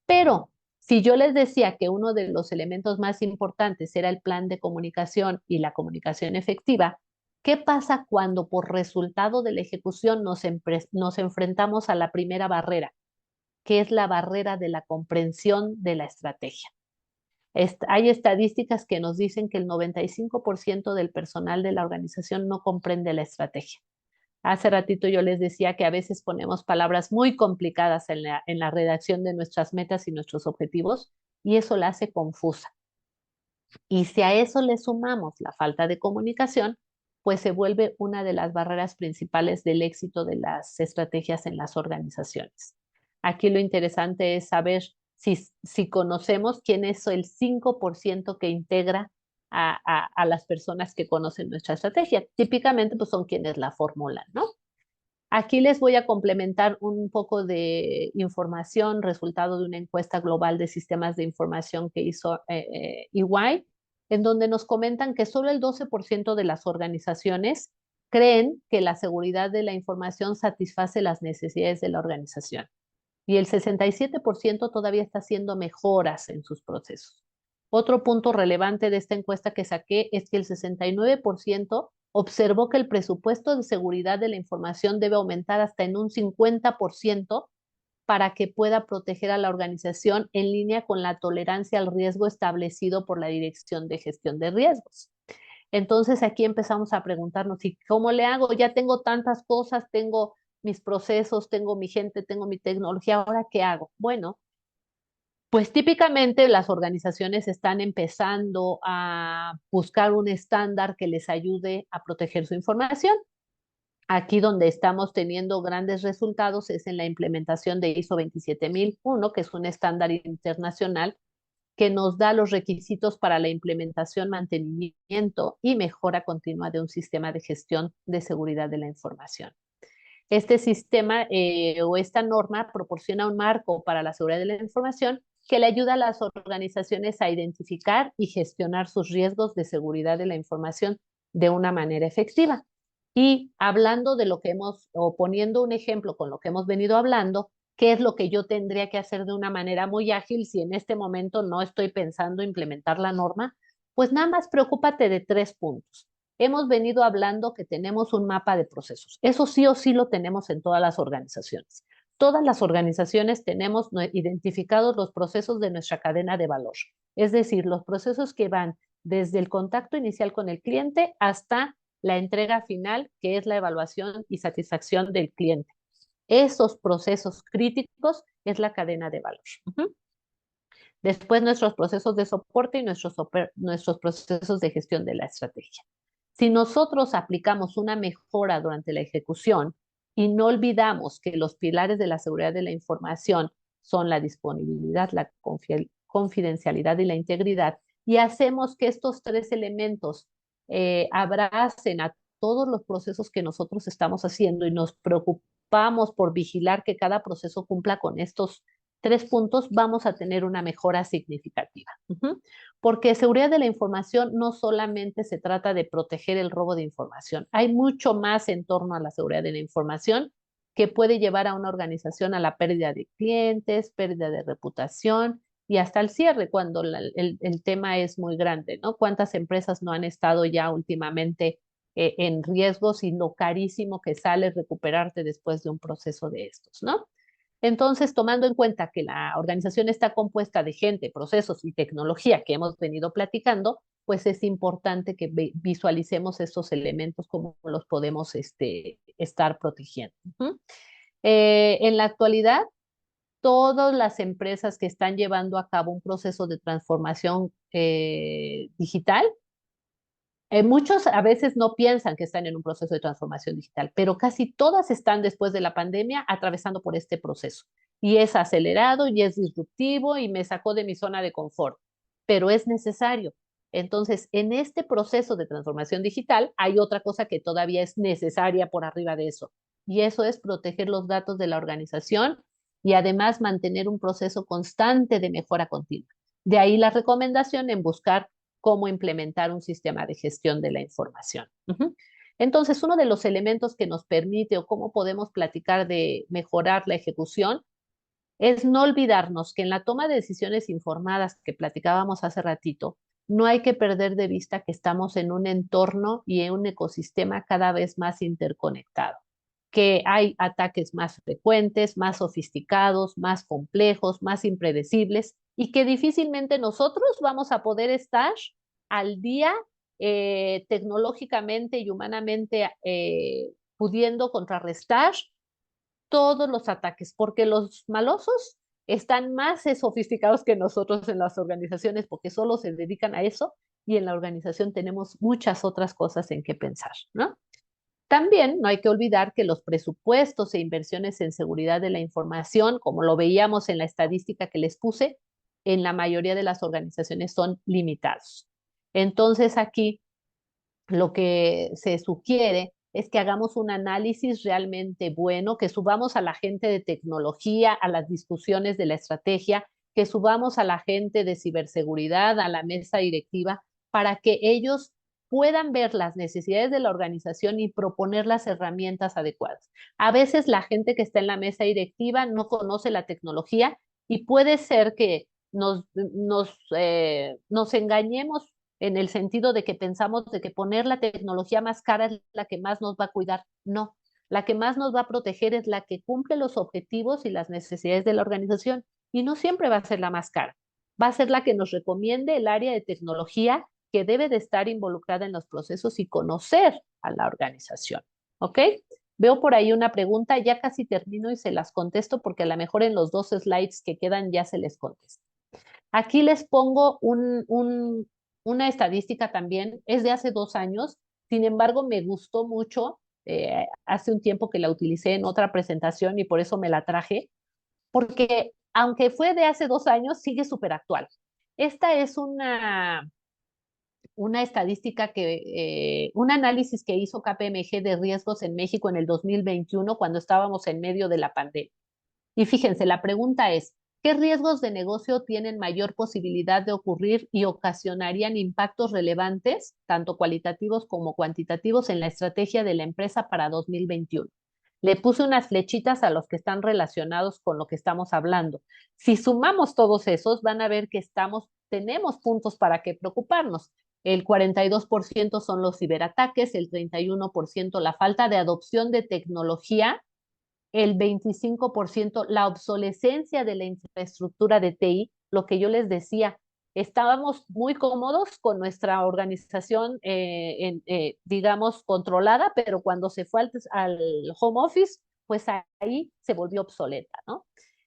Pero si yo les decía que uno de los elementos más importantes era el plan de comunicación y la comunicación efectiva, ¿qué pasa cuando por resultado de la ejecución nos enfrentamos a la primera barrera, que es la barrera de la comprensión de la estrategia? Hay estadísticas que nos dicen que el 95% del personal de la organización no comprende la estrategia. Hace ratito yo les decía que a veces ponemos palabras muy complicadas en la redacción de nuestras metas y nuestros objetivos y eso la hace confusa. Y si a eso le sumamos la falta de comunicación, pues se vuelve una de las barreras principales del éxito de las estrategias en las organizaciones. Aquí lo interesante es saber si conocemos quién es el 5% que integra a las personas que conocen nuestra estrategia. Típicamente, pues son quienes la formulan, ¿no? Aquí les voy a complementar un poco de información, resultado de una encuesta global de sistemas de información que hizo EY, en donde nos comentan que solo el 12% de las organizaciones creen que la seguridad de la información satisface las necesidades de la organización y el 67% todavía está haciendo mejoras en sus procesos. Otro punto relevante de esta encuesta que saqué es que el 69% observó que el presupuesto de seguridad de la información debe aumentar hasta en un 50% para que pueda proteger a la organización en línea con la tolerancia al riesgo establecido por la Dirección de Gestión de Riesgos. Entonces aquí empezamos a preguntarnos, ¿y cómo le hago? Ya tengo tantas cosas, tengo mis procesos, tengo mi gente, tengo mi tecnología, ¿ahora qué hago? Bueno, pues típicamente las organizaciones están empezando a buscar un estándar que les ayude a proteger su información. Aquí donde estamos teniendo grandes resultados es en la implementación de ISO 27001, que es un estándar internacional que nos da los requisitos para la implementación, mantenimiento y mejora continua de un sistema de gestión de seguridad de la información. Este sistema o esta norma proporciona un marco para la seguridad de la información que le ayuda a las organizaciones a identificar y gestionar sus riesgos de seguridad de la información de una manera efectiva. Y hablando de lo que o poniendo un ejemplo con lo que hemos venido hablando, ¿qué es lo que yo tendría que hacer de una manera muy ágil si en este momento no estoy pensando implementar la norma? Pues nada más preocúpate de 3 puntos. Hemos venido hablando que tenemos un mapa de procesos. Eso sí o sí lo tenemos en todas las organizaciones. Todas las organizaciones tenemos identificados los procesos de nuestra cadena de valor. Es decir, los procesos que van desde el contacto inicial con el cliente hasta la entrega final, que es la evaluación y satisfacción del cliente. Esos procesos críticos es la cadena de valor. Después nuestros procesos de soporte y nuestros procesos de gestión de la estrategia. Si nosotros aplicamos una mejora durante la ejecución y no olvidamos que los pilares de la seguridad de la información son la disponibilidad, la confidencialidad y la integridad, y hacemos que estos 3 elementos abracen a todos los procesos que nosotros estamos haciendo y nos preocupamos por vigilar que cada proceso cumpla con estos 3 puntos, vamos a tener una mejora significativa. Porque seguridad de la información no solamente se trata de proteger el robo de información, hay mucho más en torno a la seguridad de la información que puede llevar a una organización a la pérdida de clientes, pérdida de reputación y hasta el cierre cuando el tema es muy grande, ¿no? ¿Cuántas empresas no han estado ya últimamente en riesgos y lo carísimo que sale recuperarte después de un proceso de estos, ¿no? Entonces, tomando en cuenta que la organización está compuesta de gente, procesos y tecnología que hemos venido platicando, pues es importante que visualicemos estos elementos, cómo los podemos estar protegiendo. En la actualidad, todas las empresas que están llevando a cabo un proceso de transformación digital, muchos a veces no piensan que están en un proceso de transformación digital, pero casi todas están después de la pandemia atravesando por este proceso. Y es acelerado y es disruptivo y me sacó de mi zona de confort, pero es necesario. Entonces, en este proceso de transformación digital hay otra cosa que todavía es necesaria por arriba de eso, y eso es proteger los datos de la organización y además mantener un proceso constante de mejora continua. De ahí la recomendación en buscar cómo implementar un sistema de gestión de la información. Entonces, uno de los elementos que nos permite o cómo podemos platicar de mejorar la ejecución es no olvidarnos que en la toma de decisiones informadas que platicábamos hace ratito, no hay que perder de vista que estamos en un entorno y en un ecosistema cada vez más interconectado, que hay ataques más frecuentes, más sofisticados, más complejos, más impredecibles y que difícilmente nosotros vamos a poder estar al día tecnológicamente y humanamente pudiendo contrarrestar todos los ataques, porque los malosos están más sofisticados que nosotros en las organizaciones porque solo se dedican a eso y en la organización tenemos muchas otras cosas en que pensar, ¿no? También no hay que olvidar que los presupuestos e inversiones en seguridad de la información, como lo veíamos en la estadística que les puse, en la mayoría de las organizaciones son limitados. Entonces aquí lo que se sugiere es que hagamos un análisis realmente bueno, que subamos a la gente de tecnología a las discusiones de la estrategia, que subamos a la gente de ciberseguridad a la mesa directiva para que ellos puedan ver las necesidades de la organización y proponer las herramientas adecuadas. A veces la gente que está en la mesa directiva no conoce la tecnología y puede ser que nos engañemos en el sentido de que pensamos de que poner la tecnología más cara es la que más nos va a cuidar. No, la que más nos va a proteger es la que cumple los objetivos y las necesidades de la organización y no siempre va a ser la más cara. Va a ser la que nos recomiende el área de tecnología que debe de estar involucrada en los procesos y conocer a la organización. ¿Ok? Veo por ahí una pregunta, ya casi termino y se las contesto porque a lo mejor en los 2 slides que quedan ya se les contesta. Aquí les pongo una estadística también, es de hace 2 años, sin embargo me gustó mucho, hace un tiempo que la utilicé en otra presentación y por eso me la traje, porque aunque fue de hace 2 años, sigue súper actual. Esta es una estadística un análisis que hizo KPMG de riesgos en México en el 2021 cuando estábamos en medio de la pandemia. Y fíjense, la pregunta es, ¿qué riesgos de negocio tienen mayor posibilidad de ocurrir y ocasionarían impactos relevantes, tanto cualitativos como cuantitativos, en la estrategia de la empresa para 2021? Le puse unas flechitas a los que están relacionados con lo que estamos hablando. Si sumamos todos esos, van a ver que tenemos puntos para que preocuparnos. El 42% son los ciberataques, el 31% la falta de adopción de tecnología, el 25% la obsolescencia de la infraestructura de TI, lo que yo les decía, estábamos muy cómodos con nuestra organización, digamos, controlada, pero cuando se fue al home office, pues ahí se volvió obsoleta, ¿no?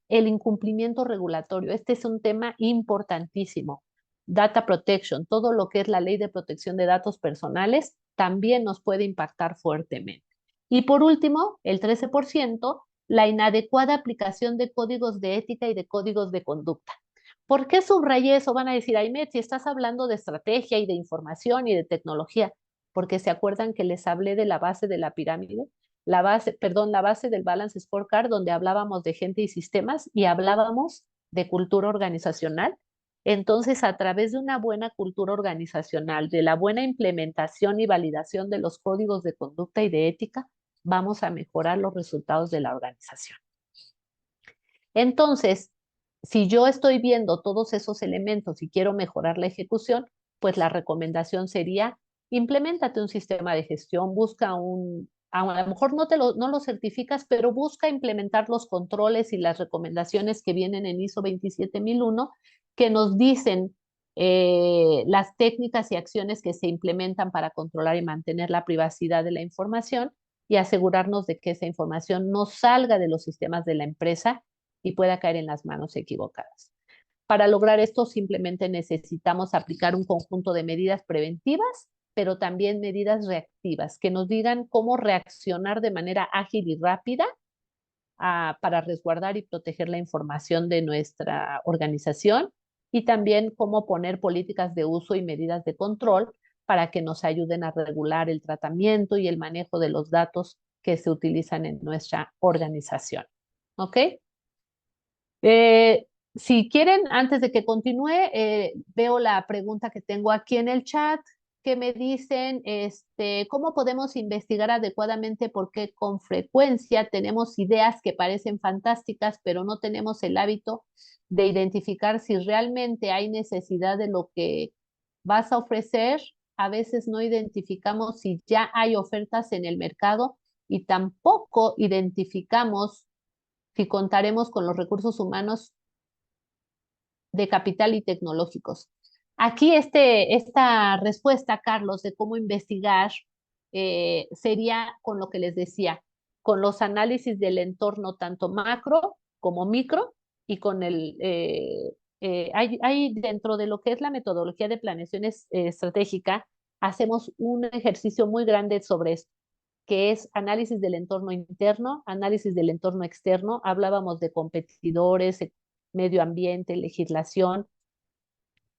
El incumplimiento regulatorio, este es un tema importantísimo. Data protection, todo lo que es la ley de protección de datos personales, también nos puede impactar fuertemente. Y por último, el 13%, la inadecuada aplicación de códigos de ética y de códigos de conducta. ¿Por qué subrayé eso? Van a decir, Aymet, si estás hablando de estrategia y de información y de tecnología, porque se acuerdan que les hablé de la base de la pirámide, la base del Balance Scorecard, donde hablábamos de gente y sistemas y hablábamos de cultura organizacional. Entonces, a través de una buena cultura organizacional, de la buena implementación y validación de los códigos de conducta y de ética, vamos a mejorar los resultados de la organización. Entonces, si yo estoy viendo todos esos elementos y quiero mejorar la ejecución, pues la recomendación sería, implementate un sistema de gestión, busca a lo mejor no lo certificas, pero busca implementar los controles y las recomendaciones que vienen en ISO 27001, que nos dicen las técnicas y acciones que se implementan para controlar y mantener la privacidad de la información y asegurarnos de que esa información no salga de los sistemas de la empresa y pueda caer en las manos equivocadas. Para lograr esto, simplemente necesitamos aplicar un conjunto de medidas preventivas, pero también medidas reactivas, que nos digan cómo reaccionar de manera ágil y rápida para resguardar y proteger la información de nuestra organización y también cómo poner políticas de uso y medidas de control para que nos ayuden a regular el tratamiento y el manejo de los datos que se utilizan en nuestra organización. ¿Ok? Si quieren, antes de que continúe, veo la pregunta que tengo aquí en el chat, que me dicen, ¿cómo podemos investigar adecuadamente por qué con frecuencia tenemos ideas que parecen fantásticas, pero no tenemos el hábito de identificar si realmente hay necesidad de lo que vas a ofrecer? A veces no identificamos si ya hay ofertas en el mercado y tampoco identificamos si contaremos con los recursos humanos de capital y tecnológicos. Aquí esta respuesta, Carlos, de cómo investigar, sería con lo que les decía, con los análisis del entorno tanto macro como micro y con hay dentro de lo que es la metodología de planeación estratégica, hacemos un ejercicio muy grande sobre esto, que es análisis del entorno interno, análisis del entorno externo. Hablábamos de competidores, medio ambiente, legislación,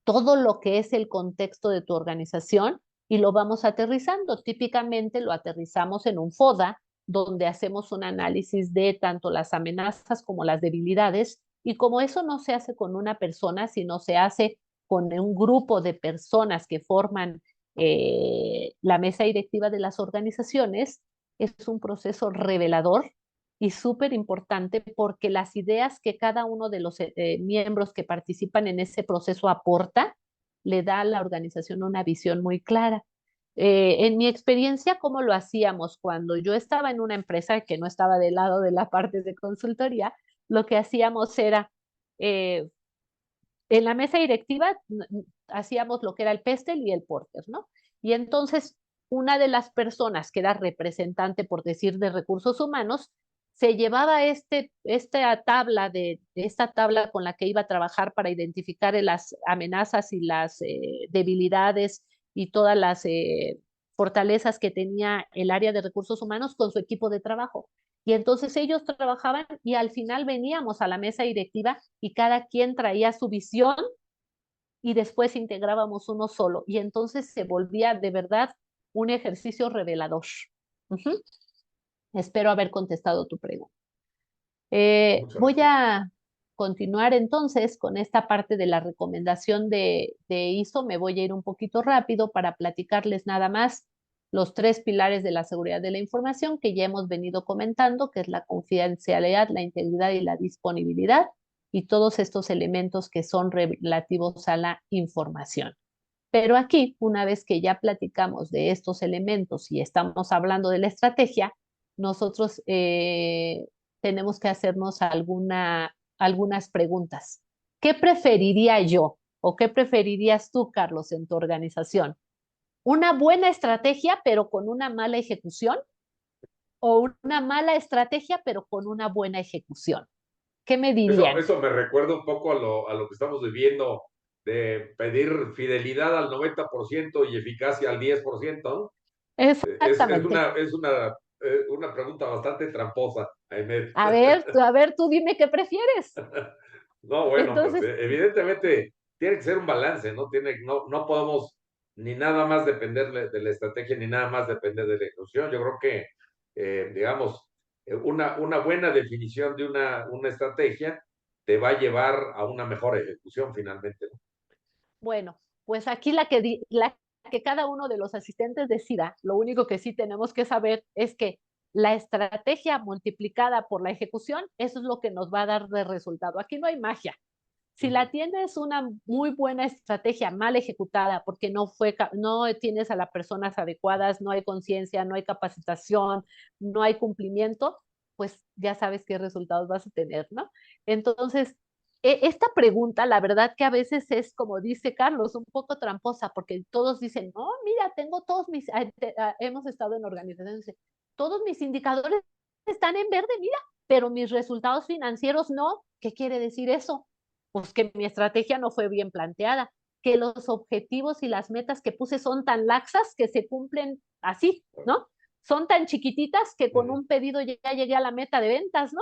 todo lo que es el contexto de tu organización y lo vamos aterrizando. Típicamente lo aterrizamos en un FODA, donde hacemos un análisis de tanto las amenazas como las debilidades, y como eso no se hace con una persona, sino se hace con un grupo de personas que forman la mesa directiva de las organizaciones, es un proceso revelador y súper importante porque las ideas que cada uno de los miembros que participan en ese proceso aporta, le da a la organización una visión muy clara. En mi experiencia, ¿cómo lo hacíamos? Cuando yo estaba en una empresa que no estaba del lado de la parte de consultoría, lo que hacíamos era, en la mesa directiva, hacíamos lo que era el PESTEL y el Porter, ¿no? Y entonces, una de las personas que era representante, por decir, de recursos humanos, se llevaba esta tabla con la que iba a trabajar para identificar las amenazas y las debilidades y todas las fortalezas que tenía el área de recursos humanos con su equipo de trabajo. Y entonces ellos trabajaban y al final veníamos a la mesa directiva y cada quien traía su visión y después integrábamos uno solo. Y entonces se volvía de verdad un ejercicio revelador. Espero haber contestado tu pregunta. Voy a continuar entonces con esta parte de la recomendación de ISO. Me voy a ir un poquito rápido para platicarles nada más los 3 pilares de la seguridad de la información que ya hemos venido comentando, que es la confidencialidad, la integridad y la disponibilidad, y todos estos elementos que son relativos a la información. Pero aquí, una vez que ya platicamos de estos elementos y estamos hablando de la estrategia, nosotros tenemos que hacernos algunas preguntas. ¿Qué preferiría yo o qué preferirías tú, Carlos, en tu organización? ¿Una buena estrategia pero con una mala ejecución? ¿O una mala estrategia pero con una buena ejecución? ¿Qué me dirían? Eso me recuerda un poco a lo que estamos viviendo de pedir fidelidad al 90% y eficacia al 10%, ¿no? Exactamente. Es una pregunta bastante tramposa, Aimet. A ver, tú dime qué prefieres. No, bueno, pues Entonces, evidentemente tiene que ser un balance, ¿no? No podemos ni nada más depender de la estrategia ni nada más depender de la ejecución. Yo creo que, digamos, una buena definición de una estrategia te va a llevar a una mejor ejecución finalmente, ¿no? bueno, pues aquí la que cada uno de los asistentes decida, lo único que sí tenemos que saber es que la estrategia multiplicada por la ejecución, eso es lo que nos va a dar de resultado. Aquí no hay magia. Si la tienes una muy buena estrategia mal ejecutada porque no tienes a las personas adecuadas, no hay conciencia, no hay capacitación, no hay cumplimiento, pues ya sabes qué resultados vas a tener, ¿no? Entonces, esta pregunta, la verdad que a veces es, como dice Carlos, un poco tramposa, porque todos dicen, no, mira, tengo hemos estado en organizaciones, todos mis indicadores están en verde, mira, pero mis resultados financieros no. ¿Qué quiere decir eso? Pues que mi estrategia no fue bien planteada, que los objetivos y las metas que puse son tan laxas que se cumplen así, ¿no? Son tan chiquititas que con un pedido ya llegué a la meta de ventas, ¿no?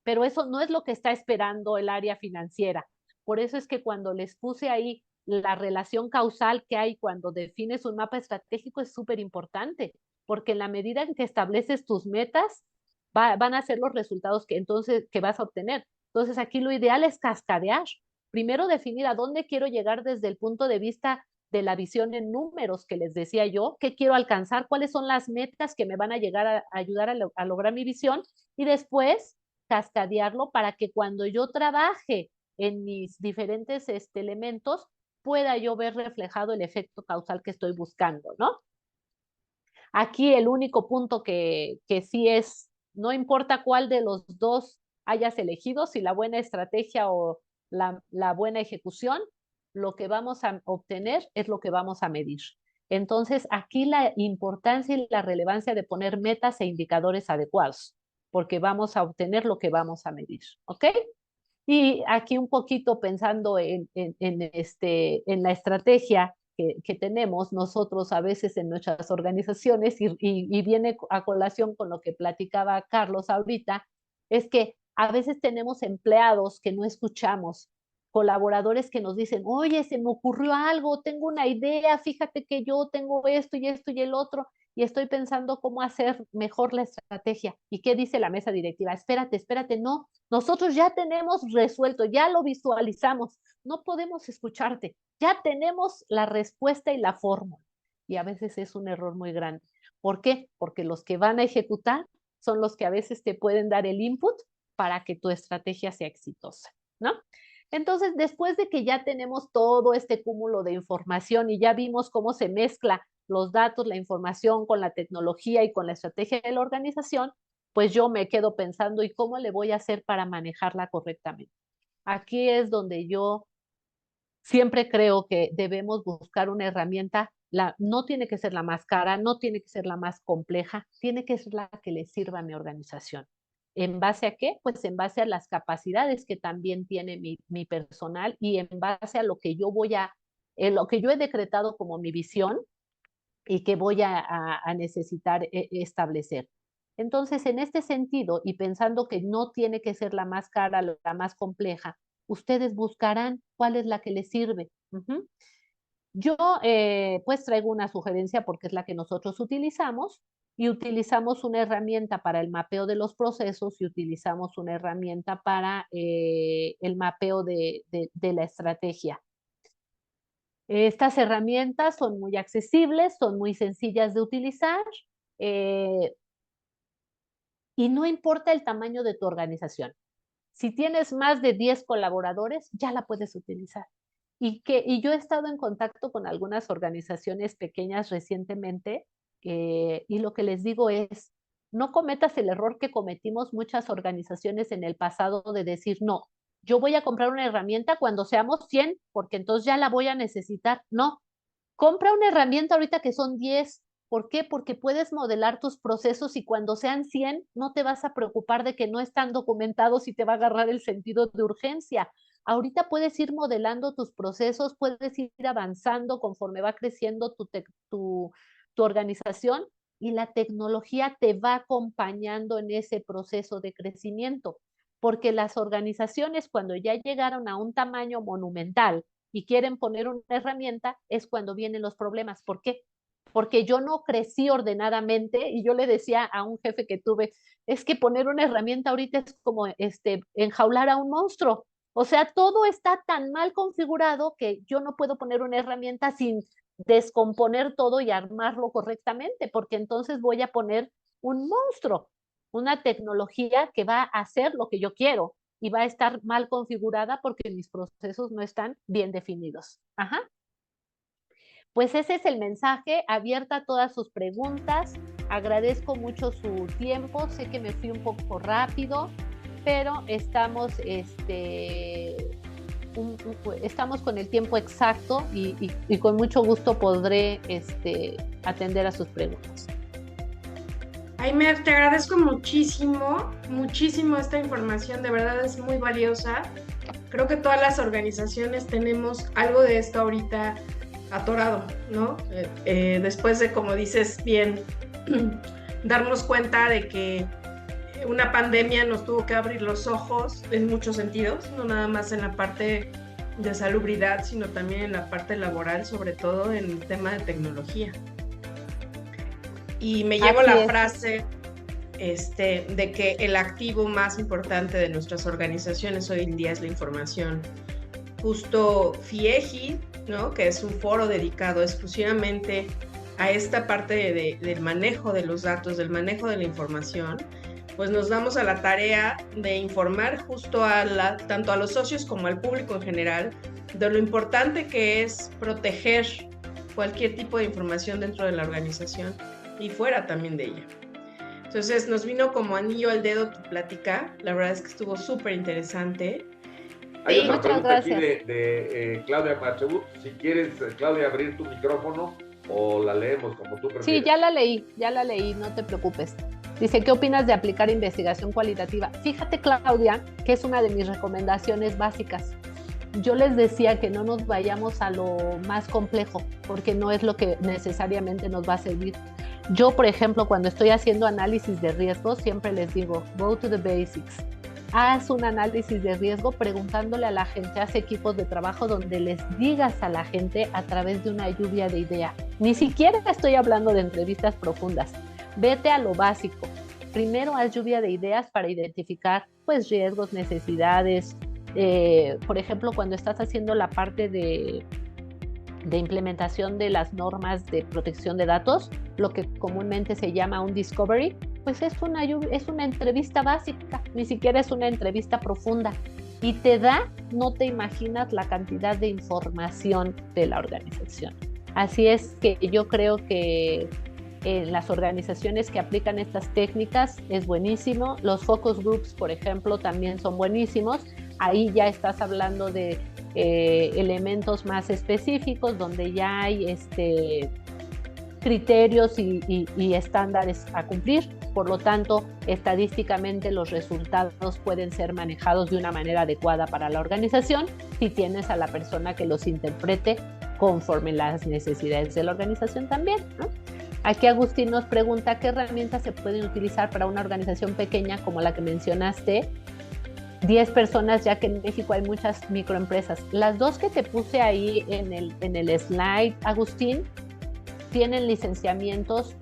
Pero eso no es lo que está esperando el área financiera. Por eso es que cuando les puse ahí la relación causal que hay cuando defines un mapa estratégico es súper importante, porque en la medida en que estableces tus metas, van a ser los resultados que vas a obtener. Entonces aquí lo ideal es cascadear. Primero definir a dónde quiero llegar desde el punto de vista de la visión en números que les decía yo, qué quiero alcanzar, cuáles son las metas que me van a llegar a ayudar a lograr mi visión, y después cascadearlo para que cuando yo trabaje en mis diferentes elementos pueda yo ver reflejado el efecto causal que estoy buscando, ¿no? Aquí el único punto que sí es, no importa cuál de los dos hayas elegido, si la buena estrategia o la buena ejecución, lo que vamos a obtener es lo que vamos a medir. Entonces, aquí la importancia y la relevancia de poner metas e indicadores adecuados, porque vamos a obtener lo que vamos a medir, ¿ok? Y aquí un poquito pensando en la estrategia que tenemos nosotros a veces en nuestras organizaciones y viene a colación con lo que platicaba Carlos ahorita, es que a veces tenemos empleados que no escuchamos, colaboradores que nos dicen, oye, se me ocurrió algo, tengo una idea, fíjate que yo tengo esto y el otro, y estoy pensando cómo hacer mejor la estrategia. ¿Y qué dice la mesa directiva? Espérate, no, nosotros ya tenemos resuelto, ya lo visualizamos, no podemos escucharte, ya tenemos la respuesta y la fórmula. Y a veces es un error muy grande. ¿Por qué? Porque los que van a ejecutar son los que a veces te pueden dar el input para que tu estrategia sea exitosa, ¿no? Entonces, después de que ya tenemos todo este cúmulo de información y ya vimos cómo se mezcla los datos, la información con la tecnología y con la estrategia de la organización, pues yo me quedo pensando, ¿y cómo le voy a hacer para manejarla correctamente? Aquí es donde yo siempre creo que debemos buscar una herramienta, no tiene que ser la más cara, no tiene que ser la más compleja, tiene que ser la que le sirva a mi organización. ¿En base a qué? Pues en base a las capacidades que también tiene mi personal y en base a lo que yo lo que yo he decretado como mi visión y que voy a necesitar establecer. Entonces, en este sentido, y pensando que no tiene que ser la más cara, la más compleja, ustedes buscarán cuál es la que les sirve. Yo pues traigo una sugerencia porque es la que nosotros utilizamos y utilizamos una herramienta para el mapeo de los procesos y utilizamos una herramienta para el mapeo de la estrategia. Estas herramientas son muy accesibles, son muy sencillas de utilizar eh, y no importa el tamaño de tu organización. Si tienes más de 10 colaboradores, ya la puedes utilizar. Y yo he estado en contacto con algunas organizaciones pequeñas recientemente y lo que les digo es, no cometas el error que cometimos muchas organizaciones en el pasado de decir, no, yo voy a comprar una herramienta cuando seamos 100, porque entonces ya la voy a necesitar. No, compra una herramienta ahorita que son 10. ¿Por qué? Porque puedes modelar tus procesos y cuando sean 100 no te vas a preocupar de que no están documentados y te va a agarrar el sentido de urgencia. Ahorita puedes ir modelando tus procesos, puedes ir avanzando conforme va creciendo tu organización y la tecnología te va acompañando en ese proceso de crecimiento. Porque las organizaciones cuando ya llegaron a un tamaño monumental y quieren poner una herramienta, es cuando vienen los problemas. ¿Por qué? Porque yo no crecí ordenadamente y yo le decía a un jefe que tuve, es que poner una herramienta ahorita es como enjaular a un monstruo. O sea, todo está tan mal configurado que yo no puedo poner una herramienta sin descomponer todo y armarlo correctamente, porque entonces voy a poner un monstruo, una tecnología que va a hacer lo que yo quiero y va a estar mal configurada porque mis procesos no están bien definidos. Ajá. Pues ese es el mensaje, abierta a todas sus preguntas. Agradezco mucho su tiempo, sé que me fui un poco rápido, pero estamos, estamos con el tiempo exacto y con mucho gusto podré atender a sus preguntas. Aimer, te agradezco muchísimo, muchísimo esta información, de verdad es muy valiosa. Creo que todas las organizaciones tenemos algo de esto ahorita atorado, ¿no? Después de, como dices bien, darnos cuenta de que una pandemia nos tuvo que abrir los ojos en muchos sentidos, no nada más en la parte de salubridad, sino también en la parte laboral, sobre todo en el tema de tecnología. Y me llevo la frase de que el activo más importante de nuestras organizaciones hoy en día es la información. Justo FIEGI, ¿no? Que es un foro dedicado exclusivamente a esta parte del manejo de los datos, del manejo de la información, pues nos damos a la tarea de informar justo tanto a los socios como al público en general de lo importante que es proteger cualquier tipo de información dentro de la organización y fuera también de ella. Entonces nos vino como anillo al dedo tu plática, la verdad es que estuvo súper interesante. Hay otra pregunta aquí de Claudia Machebut. Si quieres, Claudia, abrir tu micrófono o la leemos como tú prefieres? Sí, ya la leí, no te preocupes. Dice, ¿qué opinas de aplicar investigación cualitativa? Fíjate, Claudia, que es una de mis recomendaciones básicas. Yo les decía que no nos vayamos a lo más complejo, porque no es lo que necesariamente nos va a servir. Yo, por ejemplo, cuando estoy haciendo análisis de riesgo, siempre les digo, go to the basics. Haz un análisis de riesgo preguntándole a la gente, haz equipos de trabajo donde les digas a la gente a través de una lluvia de ideas. Ni siquiera estoy hablando de entrevistas profundas. Vete a lo básico. Primero haz lluvia de ideas para identificar pues riesgos, necesidades. Por ejemplo, cuando estás haciendo la parte de implementación de las normas de protección de datos, lo que comúnmente se llama un discovery, pues es una entrevista básica, ni siquiera es una entrevista profunda. Y te da, no te imaginas la cantidad de información de la organización. Así es que yo creo que en las organizaciones que aplican estas técnicas es buenísimo. Los focus groups, por ejemplo, también son buenísimos. Ahí ya estás hablando de elementos más específicos, donde ya hay criterios y estándares a cumplir. Por lo tanto, estadísticamente los resultados pueden ser manejados de una manera adecuada para la organización si tienes a la persona que los interprete conforme las necesidades de la organización también, ¿no? Aquí Agustín nos pregunta qué herramientas se pueden utilizar para una organización pequeña como la que mencionaste, 10 personas, ya que en México hay muchas microempresas. Las dos que te puse ahí en el slide, Agustín, tienen licenciamientos.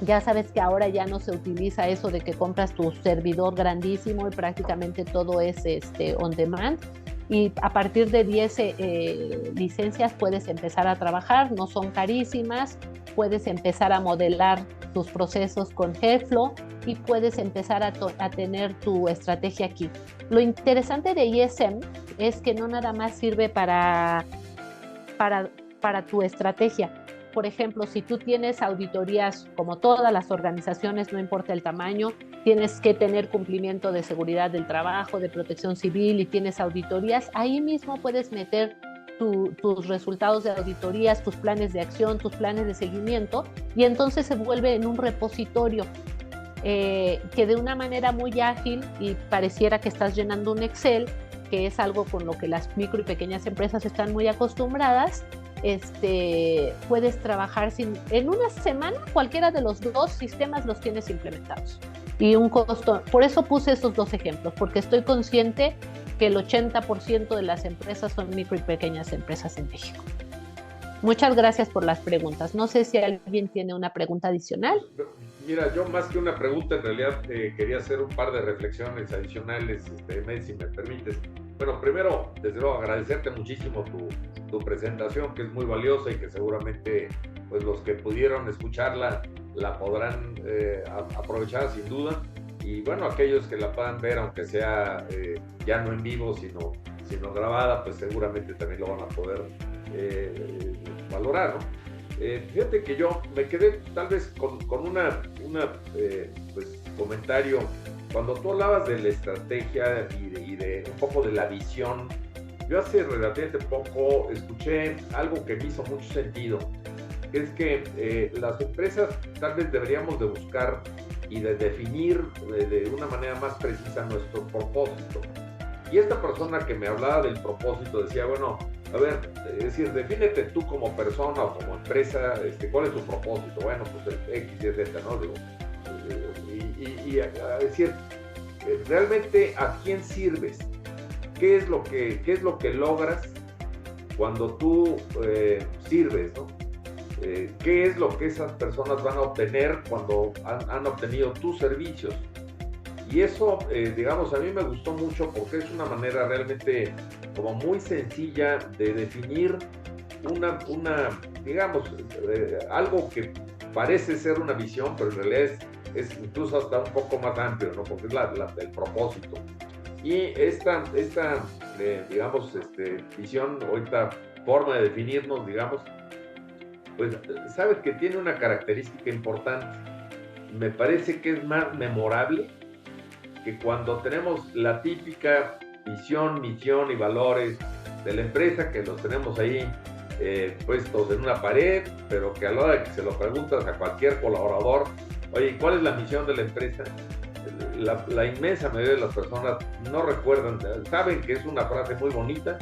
Ya sabes que ahora ya no se utiliza eso de que compras tu servidor grandísimo y prácticamente todo es on demand. Y a partir de 10 licencias puedes empezar a trabajar, no son carísimas, puedes empezar a modelar tus procesos con Airflow y puedes empezar a tener tu estrategia aquí. Lo interesante de ISM es que no nada más sirve para tu estrategia. Por ejemplo, si tú tienes auditorías, como todas las organizaciones, no importa el tamaño, tienes que tener cumplimiento de seguridad del trabajo, de protección civil y tienes auditorías, ahí mismo puedes meter tus resultados de auditorías, tus planes de acción, tus planes de seguimiento, y entonces se vuelve en un repositorio que de una manera muy ágil, y pareciera que estás llenando un Excel, que es algo con lo que las micro y pequeñas empresas están muy acostumbradas. Puedes trabajar en una semana, cualquiera de los dos sistemas los tienes implementados. Y un costo, por eso puse esos dos ejemplos, porque estoy consciente que el 80% de las empresas son micro y pequeñas empresas en México. Muchas gracias por las preguntas. No sé si alguien tiene una pregunta adicional. Mira, yo más que una pregunta, en realidad quería hacer un par de reflexiones adicionales, Mel, si me permites. Bueno, primero, desde luego, agradecerte muchísimo tu presentación, que es muy valiosa y que seguramente pues, los que pudieron escucharla la podrán aprovechar sin duda. Y bueno, aquellos que la puedan ver, aunque sea ya no en vivo, sino grabada, pues seguramente también lo van a poder valorar, ¿no? Fíjate que yo me quedé tal vez con una pues, comentario. Cuando tú hablabas de la estrategia y de un poco de la visión, yo hace relativamente poco escuché algo que me hizo mucho sentido, que es que las empresas tal vez deberíamos de buscar y de definir de una manera más precisa nuestro propósito. Y esta persona que me hablaba del propósito decía, bueno, a ver, es decir, defínete tú como persona o como empresa, ¿cuál es tu propósito? Bueno, pues el X y Z, ¿no? Digo, es decir, realmente a quién sirves, qué es lo que logras cuando tú sirves, ¿no? ¿Qué es lo que esas personas van a obtener cuando han obtenido tus servicios? Y eso, digamos, a mí me gustó mucho porque es una manera realmente como muy sencilla de definir digamos, algo que parece ser una visión, pero en realidad es incluso hasta un poco más amplio, ¿no? Porque es el propósito. Y esta digamos, visión, o esta forma de definirnos, digamos, pues, sabes que tiene una característica importante. Me parece que es más memorable que cuando tenemos la típica visión, misión y valores de la empresa, que los tenemos ahí puestos en una pared, pero que a la hora de que se lo preguntas a cualquier colaborador, oye, ¿cuál es la misión de la empresa? La inmensa mayoría de las personas no recuerdan, saben que es una frase muy bonita,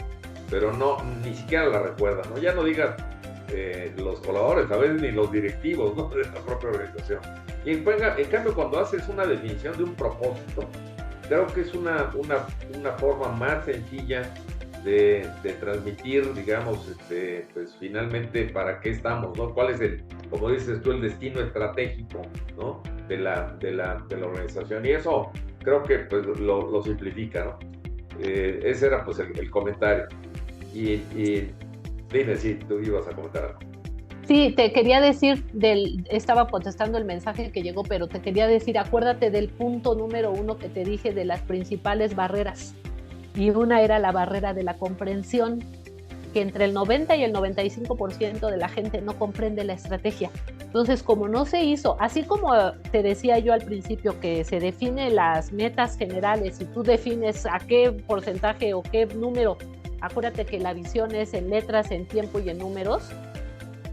pero ni siquiera la recuerdan, ¿no? Ya no digas los colaboradores, a veces ni los directivos, ¿no?, de la propia organización. Y en cambio, cuando haces una definición de un propósito, creo que es una forma más sencilla de transmitir, digamos, pues finalmente para qué estamos, ¿no? ¿Cuál es como dices tú, el destino estratégico, ¿no?, de la organización? Y eso creo que pues lo simplifica, ¿no? Ese era pues el comentario. Y dime si tú ibas a comentar algo. Sí, te quería decir, estaba contestando el mensaje que llegó, pero te quería decir, acuérdate del punto número 1 que te dije de las principales barreras. Y una era la barrera de la comprensión, que entre el 90 y el 95% de la gente no comprende la estrategia. Entonces, como no se hizo, así como te decía yo al principio que se definen las metas generales y tú defines a qué porcentaje o qué número, acuérdate que la visión es en letras, en tiempo y en números.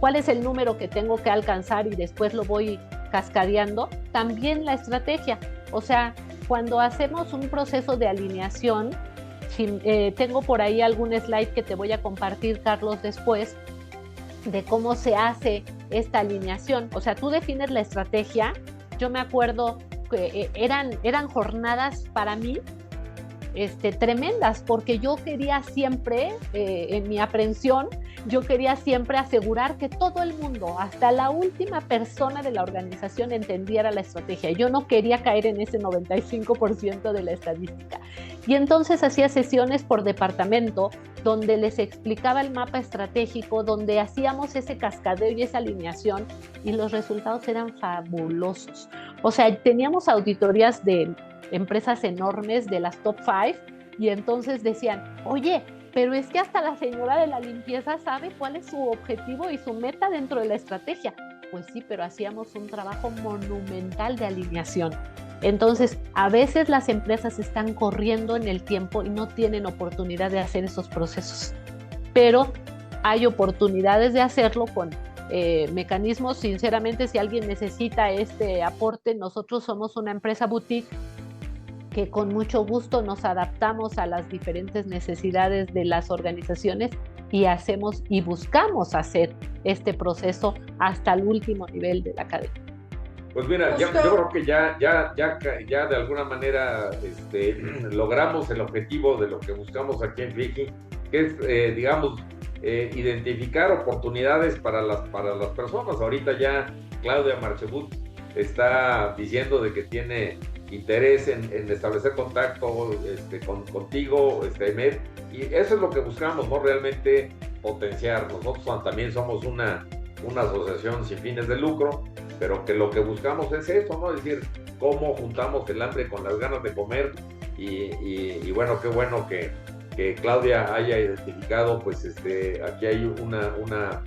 ¿Cuál es el número que tengo que alcanzar y después lo voy cascadeando? También la estrategia. O sea, cuando hacemos un proceso de alineación, tengo por ahí algún slide que te voy a compartir, Carlos, después, de cómo se hace esta alineación. O sea, tú defines la estrategia. Yo me acuerdo que eran jornadas para mí tremendas, porque yo quería siempre, en mi aprehensión, yo quería siempre asegurar que todo el mundo, hasta la última persona de la organización, entendiera la estrategia. Yo no quería caer en ese 95% de la estadística. Y entonces hacía sesiones por departamento, donde les explicaba el mapa estratégico, donde hacíamos ese cascadeo y esa alineación, y los resultados eran fabulosos. O sea, teníamos auditorías de empresas enormes, de las top 5, y entonces decían, oye, pero es que hasta la señora de la limpieza sabe cuál es su objetivo y su meta dentro de la estrategia. Pues sí, pero hacíamos un trabajo monumental de alineación. Entonces, a veces las empresas están corriendo en el tiempo y no tienen oportunidad de hacer esos procesos, pero hay oportunidades de hacerlo con mecanismos. Sinceramente, si alguien necesita este aporte, nosotros somos una empresa boutique que con mucho gusto nos adaptamos a las diferentes necesidades de las organizaciones y hacemos y buscamos hacer este proceso hasta el último nivel de la cadena. Pues mira, yo creo que ya de alguna manera logramos el objetivo de lo que buscamos aquí en FIGI, que es, digamos, identificar oportunidades para las personas. Ahorita ya Claudia Marchebut está diciendo de que tiene interés en establecer contacto contigo, Ahmed, y eso es lo que buscamos, ¿no? Realmente potenciar. Nosotros también somos una asociación sin fines de lucro, pero que lo que buscamos es eso, ¿no? Es decir, cómo juntamos el hambre con las ganas de comer, y bueno, qué bueno que Claudia haya identificado, pues aquí hay una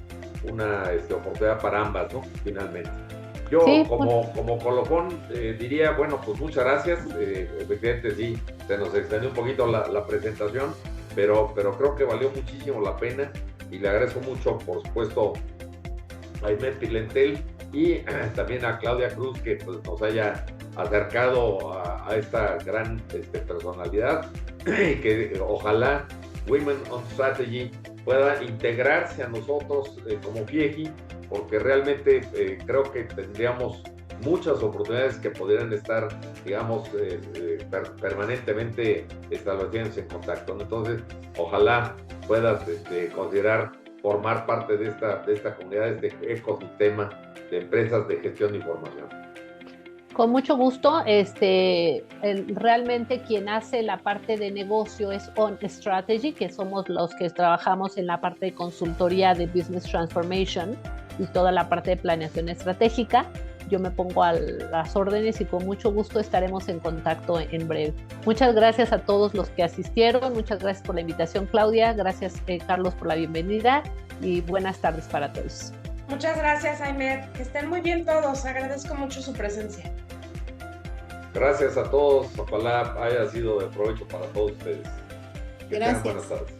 oportunidad para ambas, ¿no? Finalmente. Yo, sí, como colofón, diría, bueno, pues muchas gracias. Efectivamente, sí, se nos extendió un poquito la presentación, pero creo que valió muchísimo la pena, y le agradezco mucho, por supuesto, a Ahmed Pimentel y también a Claudia Cruz, que pues, nos haya acercado a esta gran personalidad, y que ojalá Women on Strategy pueda integrarse a nosotros como FIEGI, porque realmente creo que tendríamos muchas oportunidades que podrían estar, digamos, permanentemente estableciéndose en contacto, ¿no? Entonces, ojalá puedas considerar formar parte de esta comunidad, de este ecosistema de empresas de gestión de información. Con mucho gusto. Realmente quien hace la parte de negocio es On Strategy, que somos los que trabajamos en la parte de consultoría de Business Transformation y toda la parte de planeación estratégica. Yo me pongo a las órdenes y con mucho gusto estaremos en contacto en breve. Muchas gracias a todos los que asistieron. Muchas gracias por la invitación, Claudia. Gracias, Carlos, por la bienvenida, y buenas tardes para todos. Muchas gracias, Ahmed. Que estén muy bien todos. Agradezco mucho su presencia. Gracias a todos. Ojalá haya sido de provecho para todos ustedes. Que tengan buenas tardes.